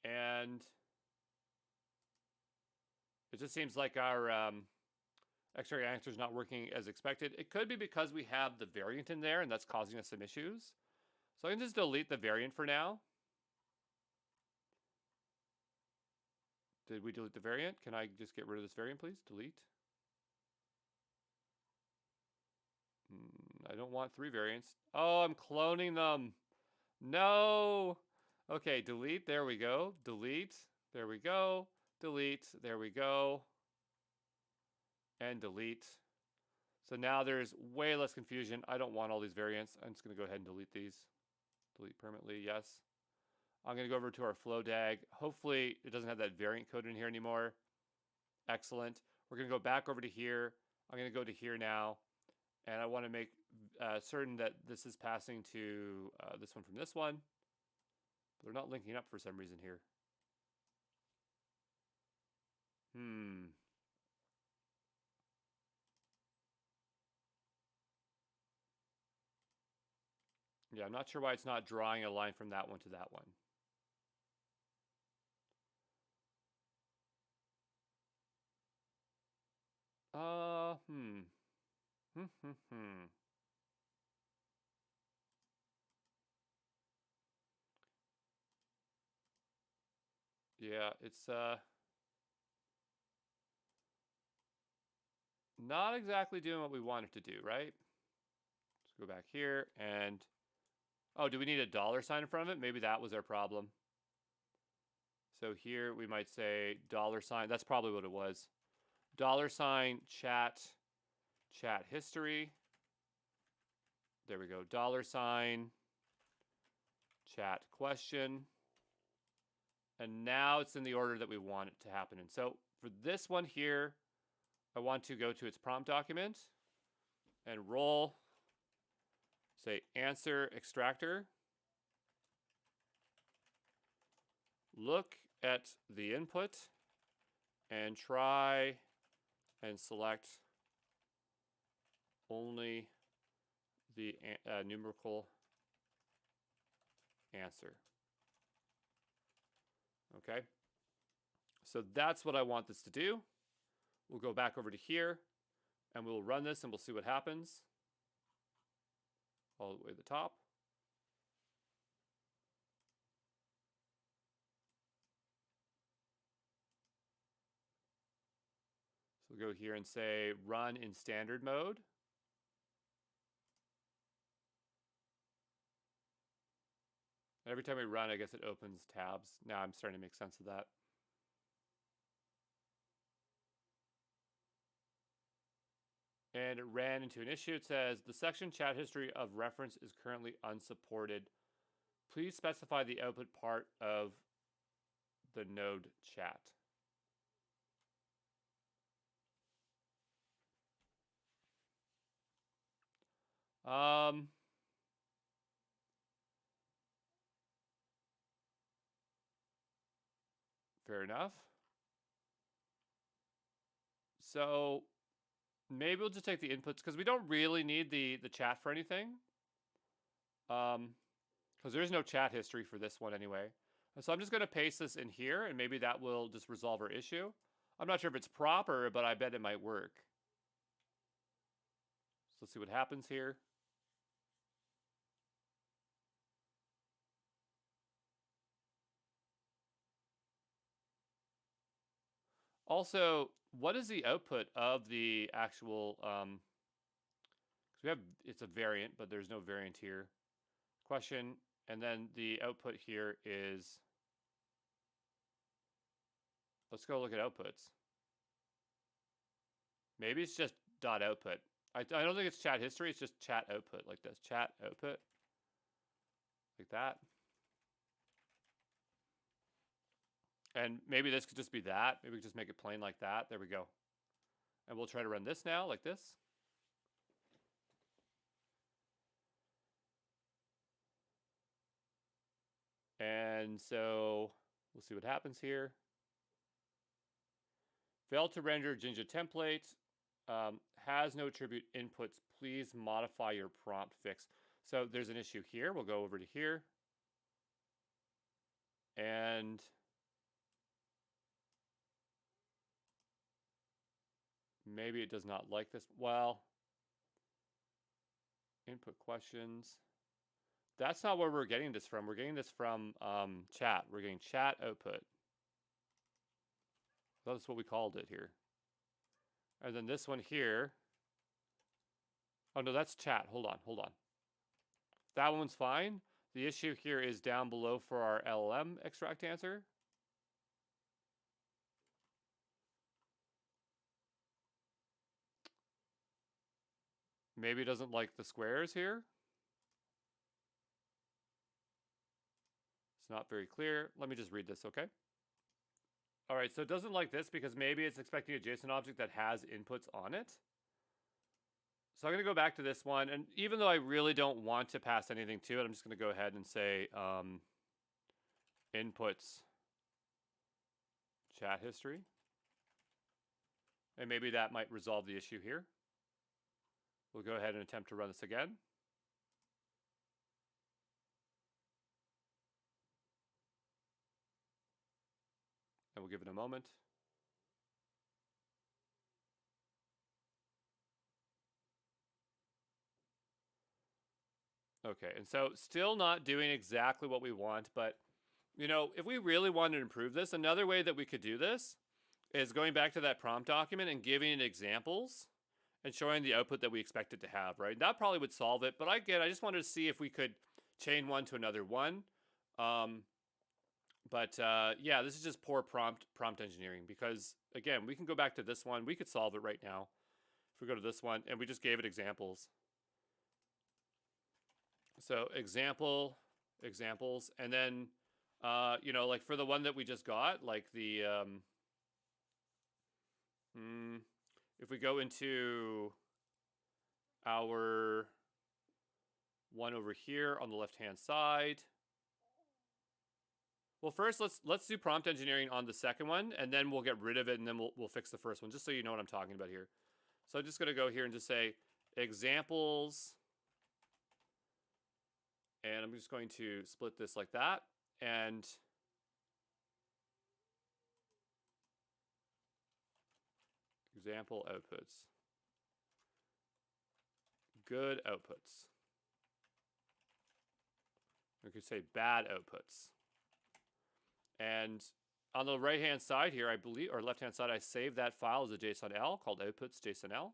And it just seems like our extract answer is not working as expected. It could be because we have the variant in there and that's causing us some issues. So I can just delete the variant for now. Did we delete the variant? Can I just get rid of this variant, please? Delete. I don't want 3 variants. Oh, I'm cloning them. No. Okay, delete. There we go. Delete. There we go. Delete. There we go. And delete. So now there's way less confusion. I don't want all these variants. I'm just going to go ahead and delete these. Delete permanently, yes. I'm going to go over to our flow DAG. Hopefully it doesn't have that variant code in here anymore. Excellent. We're going to go back over to here. I'm going to go to here now. And I want to make certain that this is passing to this one from this one. They're not linking up for some reason here. Yeah, I'm not sure why it's not drawing a line from that one to that one. Yeah, it's not exactly doing what we want it to do, right? Let's go back here and, oh, do we need a $sign in front of it? Maybe that was our problem. So here we might say $. That's probably what it was. $, chat history. There we go. $, chat question. And now it's in the order that we want it to happen in. So for this one here, I want to go to its prompt document and roll, say answer extractor. Look at the input and try and select only the numerical answer. Okay, so that's what I want this to do. We'll go back over to here and we'll run this and we'll see what happens all the way to the top. So we'll go here and say run in standard mode. Every time we run, I guess it opens tabs. Now I'm starting to make sense of that. And it ran into an issue. It says the section chat history of reference is currently unsupported. Please specify the output part of the node chat. Fair enough. So maybe we'll just take the inputs because we don't really need the chat for anything. Because there's no chat history for this one anyway. So I'm just going to paste this in here and maybe that will just resolve our issue. I'm not sure if it's proper, but I bet it might work. So let's see what happens here. Also, what is the output of the actual, because we have, it's a variant, but there's no variant here. Question, and then the output here is, let's go look at outputs. Maybe it's just dot output. I don't think it's chat history, it's just chat output like this. Chat output, like that. And maybe this could just be that. Maybe we could just make it plain like that. There we go. And we'll try to run this now, like this. And so we'll see what happens here. Failed to render Jinja template. Has no attribute inputs. Please modify your prompt fix. So there's an issue here. We'll go over to here. And maybe it does not like this. Well, input questions. That's not where we're getting this from. We're getting this from chat. We're getting chat output. That's what we called it here. And then this one here. Oh, no, that's chat. Hold on, hold on. That one's fine. The issue here is down below for our LLM extract answer. Maybe it doesn't like the squares here. It's not very clear. Let me just read this, okay? All right, so it doesn't like this because maybe it's expecting a JSON object that has inputs on it. So I'm going to go back to this one. And even though I really don't want to pass anything to it, I'm just going to go ahead and say inputs chat history. And maybe that might resolve the issue here. We'll go ahead and attempt to run this again. And we'll give it a moment. Okay, and so still not doing exactly what we want, but you know, if we really wanted to improve this, another way that we could do this is going back to that prompt document and giving it examples and showing the output that we expect it to have, right? That probably would solve it, but I just wanted to see if we could chain one to another one. Yeah, this is just poor prompt engineering because, again, we can go back to this one. We could solve it right now if we go to this one and we just gave it examples. So examples, and then, you know, like for the one that we just got, like the, if we go into our one over here on the left-hand side. Well, first let's do prompt engineering on the second one, and then we'll get rid of it, and then we'll fix the first one, just so you know what I'm talking about here. So I'm just gonna go here and just say examples, and I'm just going to split this like that, and example outputs, good outputs. We could say bad outputs. And on the right-hand side here, I believe, or left-hand side, I saved that file as a JSON-L called outputs.jsonl.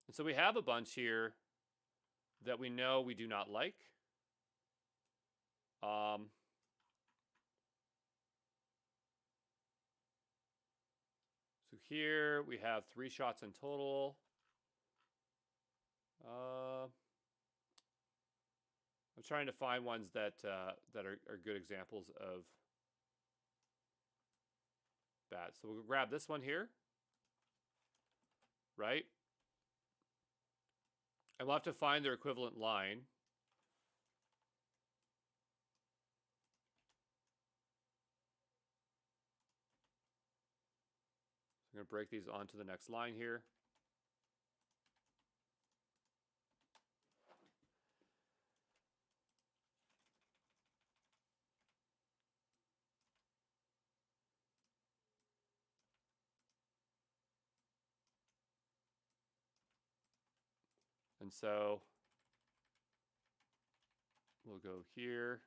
And so we have a bunch here that we know we do not like. So here we have 3 shots in total. I'm trying to find ones that that are good examples of bad. So we'll grab this one here, right? And we'll have to find their equivalent line. I'm going to break these onto the next line here. And so we'll go here.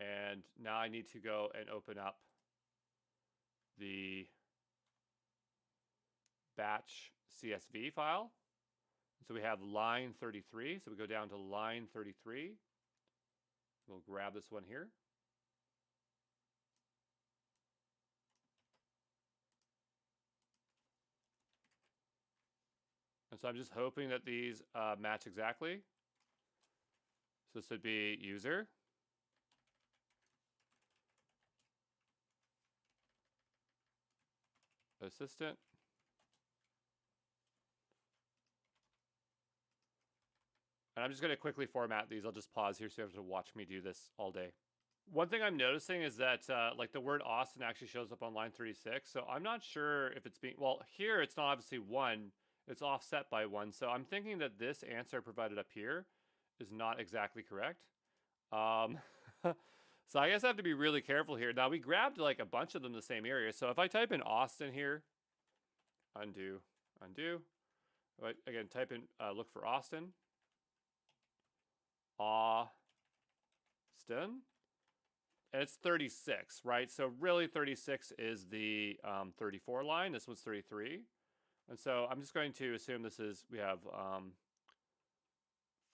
And now I need to go and open up the batch CSV file. So we have line 33. So we go down to line 33. We'll grab this one here. And so I'm just hoping that these match exactly. So this would be user, assistant, and I'm just going to quickly format these. I'll just pause here so you have to watch me do this all day. One thing I'm noticing is that like the word Austin actually shows up on line 36. So I'm not sure if it's being, well, here it's not obviously 1. It's offset by 1. So I'm thinking that this answer provided up here is not exactly correct. So I guess I have to be really careful here. Now we grabbed like a bunch of them in the same area. So if I type in Austin here, undo. But again, type in, look for Austin. Austin. And it's 36, right? So really 36 is the 34 line. This one's 33. And so I'm just going to assume this is, we have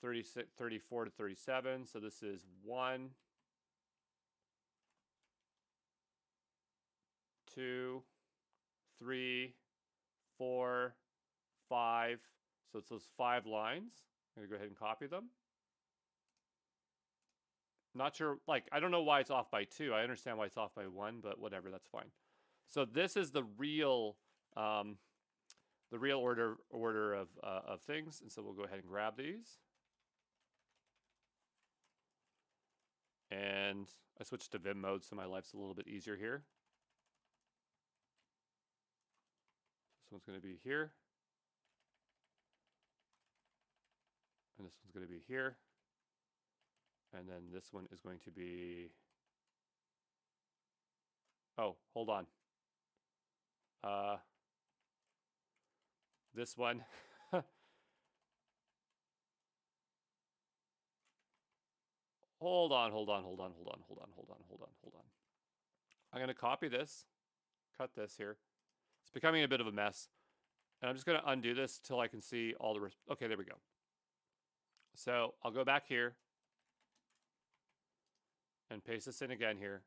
36, 34 to 37. So this is 1, 2, 3, 4, 5. So it's those 5 lines. I'm going to go ahead and copy them. Not sure, like, I don't know why it's off by 2. I understand why it's off by 1, but whatever, that's fine. So this is the real order of things. And so we'll go ahead and grab these. And I switched to Vim mode, so my life's a little bit easier here. This one's going to be here. And this one's going to be here. And then this one is going to be, oh, hold on. This one. Hold on. I'm going to copy this, cut this here. It's becoming a bit of a mess. And I'm just going to undo this till I can see all the, okay, there we go. So I'll go back here and paste this in again here.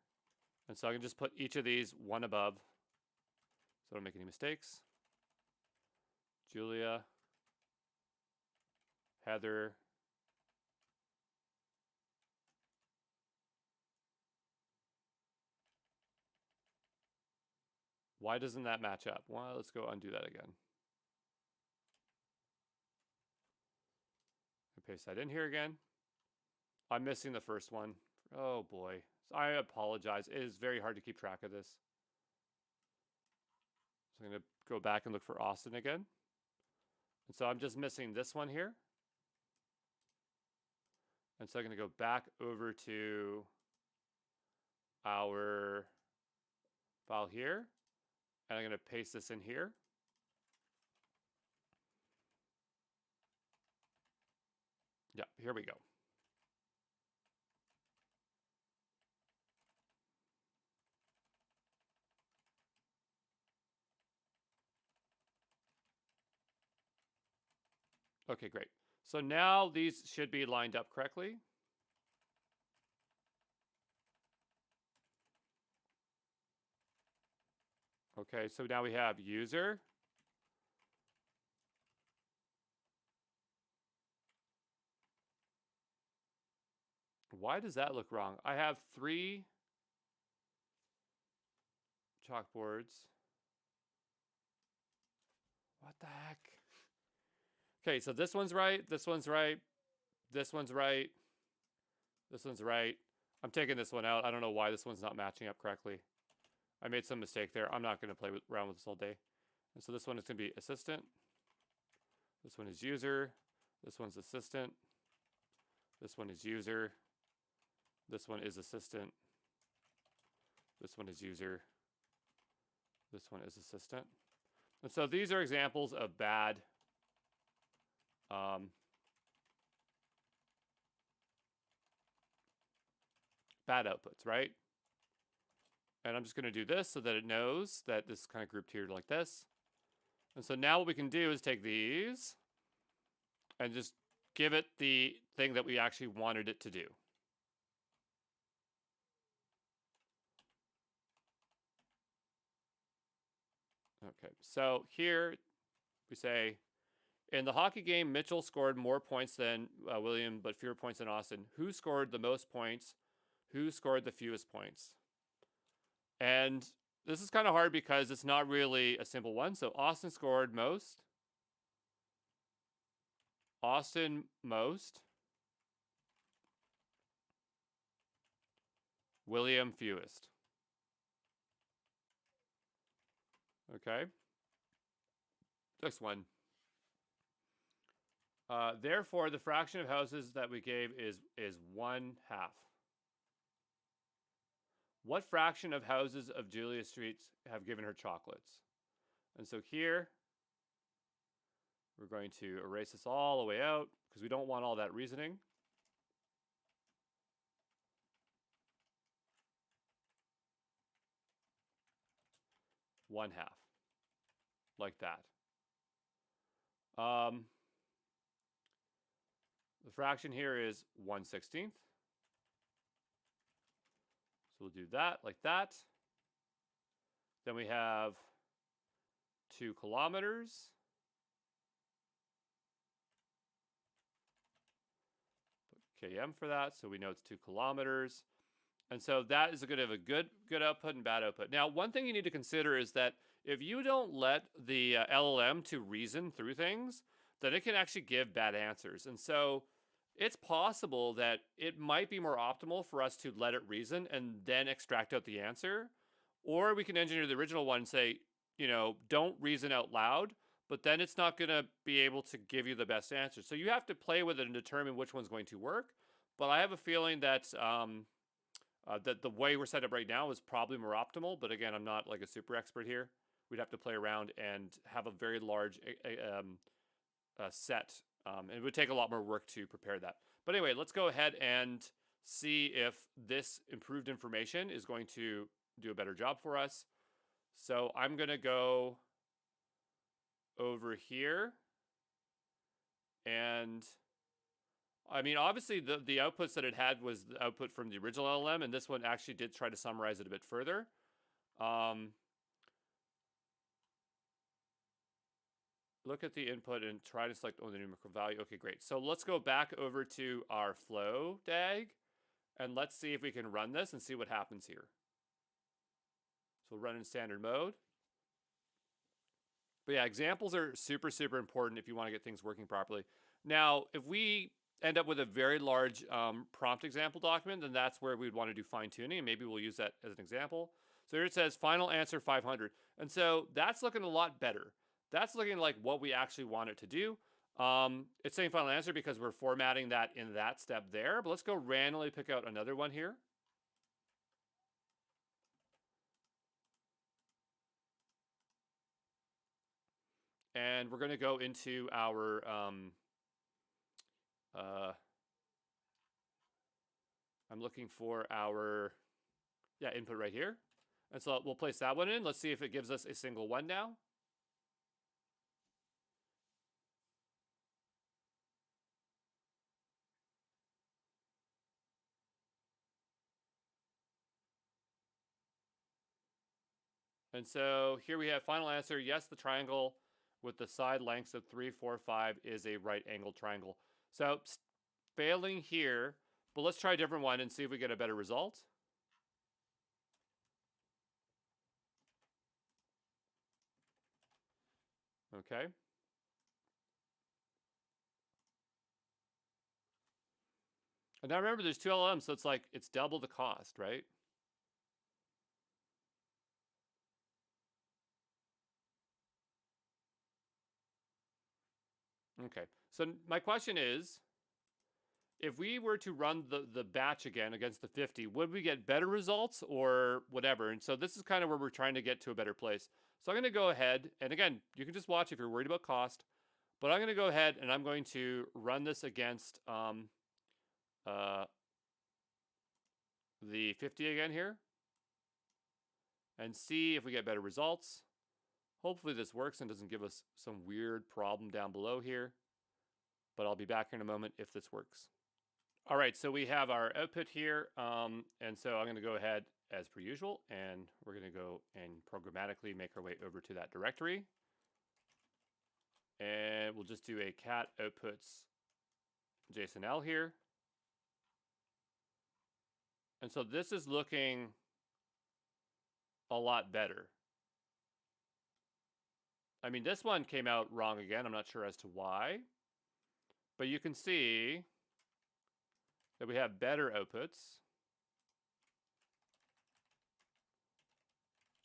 And so I can just put each of these one above, so I don't make any mistakes. Julia, Heather, Why doesn't that match up? Well, let's go undo that again. Paste that in here again. I'm missing the first one. Oh boy. I apologize. It is very hard to keep track of this. So I'm going to go back and look for Austin again. And so I'm just missing this one here. And so I'm going to go back over to our file here. And I'm going to paste this in here. Yeah, here we go. Okay, great. So now these should be lined up correctly. Okay, so now we have user. Why does that look wrong? I have 3 chalkboards. What the heck? Okay, so this one's right, this one's right, this one's right, this one's right. I'm taking this one out. I don't know why this one's not matching up correctly. I made some mistake there. I'm not going to play around with this all day. And so this one is going to be assistant. This one is user. This one's assistant. This one is user. This one is assistant. This one is user. This one is assistant. And so these are examples of bad outputs, right? And I'm just going to do this so that it knows that this is kind of grouped here like this. And so now what we can do is take these and just give it the thing that we actually wanted it to do. Okay, so here we say, in the hockey game, Mitchell scored more points than William, but fewer points than Austin. Who scored the most points? Who scored the fewest points? And this is kind of hard because it's not really a simple one. So Austin scored most. Austin most. William fewest. Okay. Next one. Therefore, the fraction of houses that we gave is 1/2. What fraction of houses of Julia Street have given her chocolates? And so here, we're going to erase this all the way out because we don't want all that reasoning. One half, like that. The fraction here is 1/16. So we'll do that like that. Then we have 2 kilometers. Put km for that, so we know it's 2 kilometers. And so that is a good output and bad output. Now, one thing you need to consider is that if you don't let the LLM to reason through things, then it can actually give bad answers. And so it's possible that it might be more optimal for us to let it reason and then extract out the answer. Or we can engineer the original one and say, don't reason out loud, but then it's not going to be able to give you the best answer. So you have to play with it and determine which one's going to work. But I have a feeling that that the way we're set up right now is probably more optimal. But again, I'm not like a super expert here. We'd have to play around and have a very large set. And it would take a lot more work to prepare that. But anyway, let's go ahead and see if this improved information is going to do a better job for us. So I'm going to go over here. And I mean, obviously the outputs that it had was the output from the original LLM, and this one actually did try to summarize it a bit further. Look at the input and try to select only the numerical value. Okay, great. So let's go back over to our flow DAG, and let's see if we can run this and see what happens here. So we'll run in standard mode. But yeah, examples are super, super important if you want to get things working properly. Now, if we end up with a very large prompt example document, then that's where we'd want to do fine tuning. And maybe we'll use that as an example. So here it says final answer 500. And so that's looking a lot better. That's looking like what we actually want it to do. It's saying final answer because we're formatting that in that step there. But let's go randomly pick out another one here. And we're going to go into our I'm looking for our input right here. And so we'll place that one in. Let's see if it gives us a single one now. And so here we have final answer. Yes, the triangle with the side lengths of 3, 4, 5 is a right angled triangle. So failing here, but let's try a different one and see if we get a better result. Okay. And now remember, there's two LLMs, so it's double the cost, right? Okay. So my question is, if we were to run the batch again against the 50, would we get better results or whatever? And so this is kind of where we're trying to get to a better place. So I'm going to go ahead, and again, you can just watch if you're worried about cost, but I'm going to go ahead and I'm going to run this against the 50 again here and see if we get better results. Hopefully this works and doesn't give us some weird problem down below here, but I'll be back here in a moment if this works. All right, so we have our output here, and so I'm going to go ahead as per usual, and we're going to go and programmatically make our way over to that directory. And we'll just do a cat outputs JSONL here. And so this is looking a lot better. I mean, this one came out wrong again. I'm not sure as to why. But you can see that we have better outputs.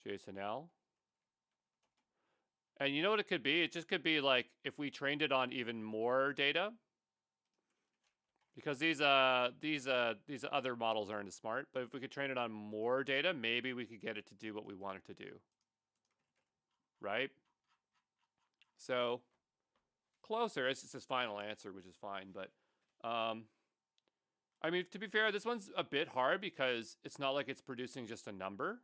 JSONL. And you know what it could be? It just could be like if we trained it on even more data. Because these other models aren't as smart, but if we could train it on more data, maybe we could get it to do what we want it to do. Right? So closer. It's just his final answer, which is fine. But I mean, to be fair, this one's a bit hard because it's not like it's producing just a number.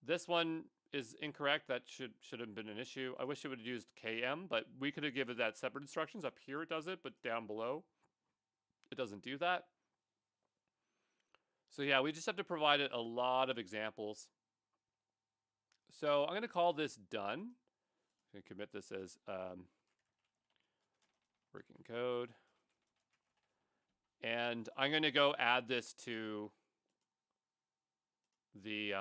This one is incorrect. That should have been an issue. I wish it would have used KM, but we could have given that separate instructions. Up here it does it, but down below it doesn't do that. So yeah, we just have to provide it a lot of examples. So I'm going to call this done. I'm going to commit this as working code. And I'm going to go add this to the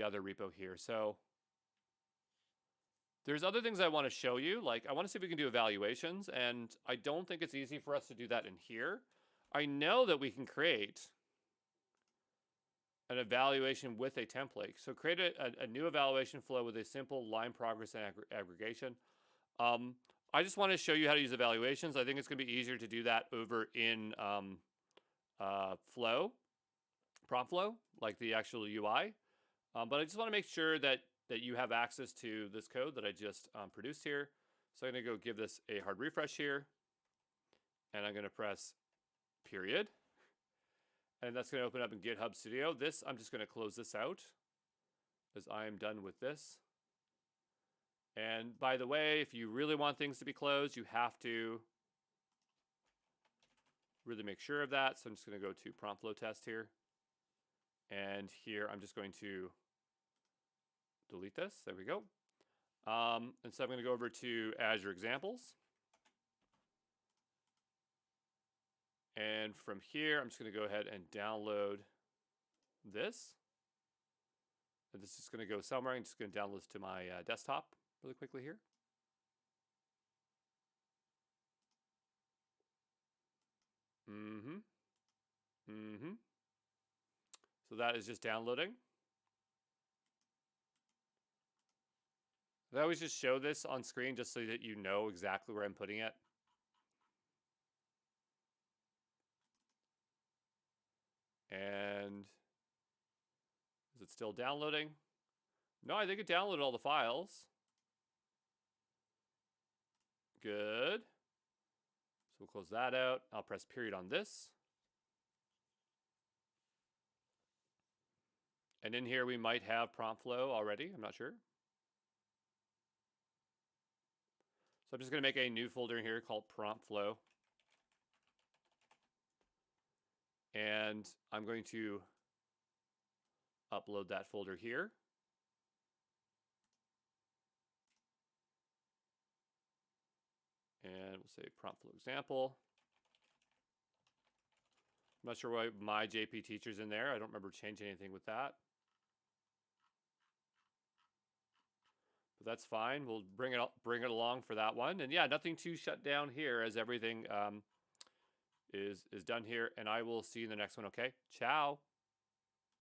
other repo here. So there's other things I want to show you. Like I want to see if we can do evaluations, and I don't think it's easy for us to do that in here. I know that we can create an evaluation with a template. So create a new evaluation flow with a simple line progress and aggregation. I just want to show you how to use evaluations. I think it's going to be easier to do that over in Flow, prompt flow, like the actual UI. But I just want to make sure that you have access to this code that I just produced here. So I'm going to go give this a hard refresh here. And I'm going to press period. And that's going to open up in GitHub Studio. This, I'm just going to close this out as I am done with this. And by the way, if you really want things to be closed, you have to really make sure of that. So I'm just going to go to prompt flow test here. And here I'm just going to delete this. There we go. And so I'm going to go over to Azure Examples. And from here, I'm just going to go ahead and download this. But this is going to go somewhere. I'm just going to download this to my desktop really quickly here. So that is just downloading. I always just show this on screen just so that you know exactly where I'm putting it. And is it still downloading? No, I think it downloaded all the files. Good. So we'll close that out. I'll press period on this. And in here we might have prompt flow already. I'm not sure. So I'm just going to make a new folder in here called prompt flow. And I'm going to upload that folder here. And we'll say prompt flow example. I'm not sure why my JP teacher's in there. I don't remember changing anything with that. But that's fine. We'll bring it along for that one. And yeah, nothing to shut down here as everything is done here. And I will see you in the next one. Okay, ciao.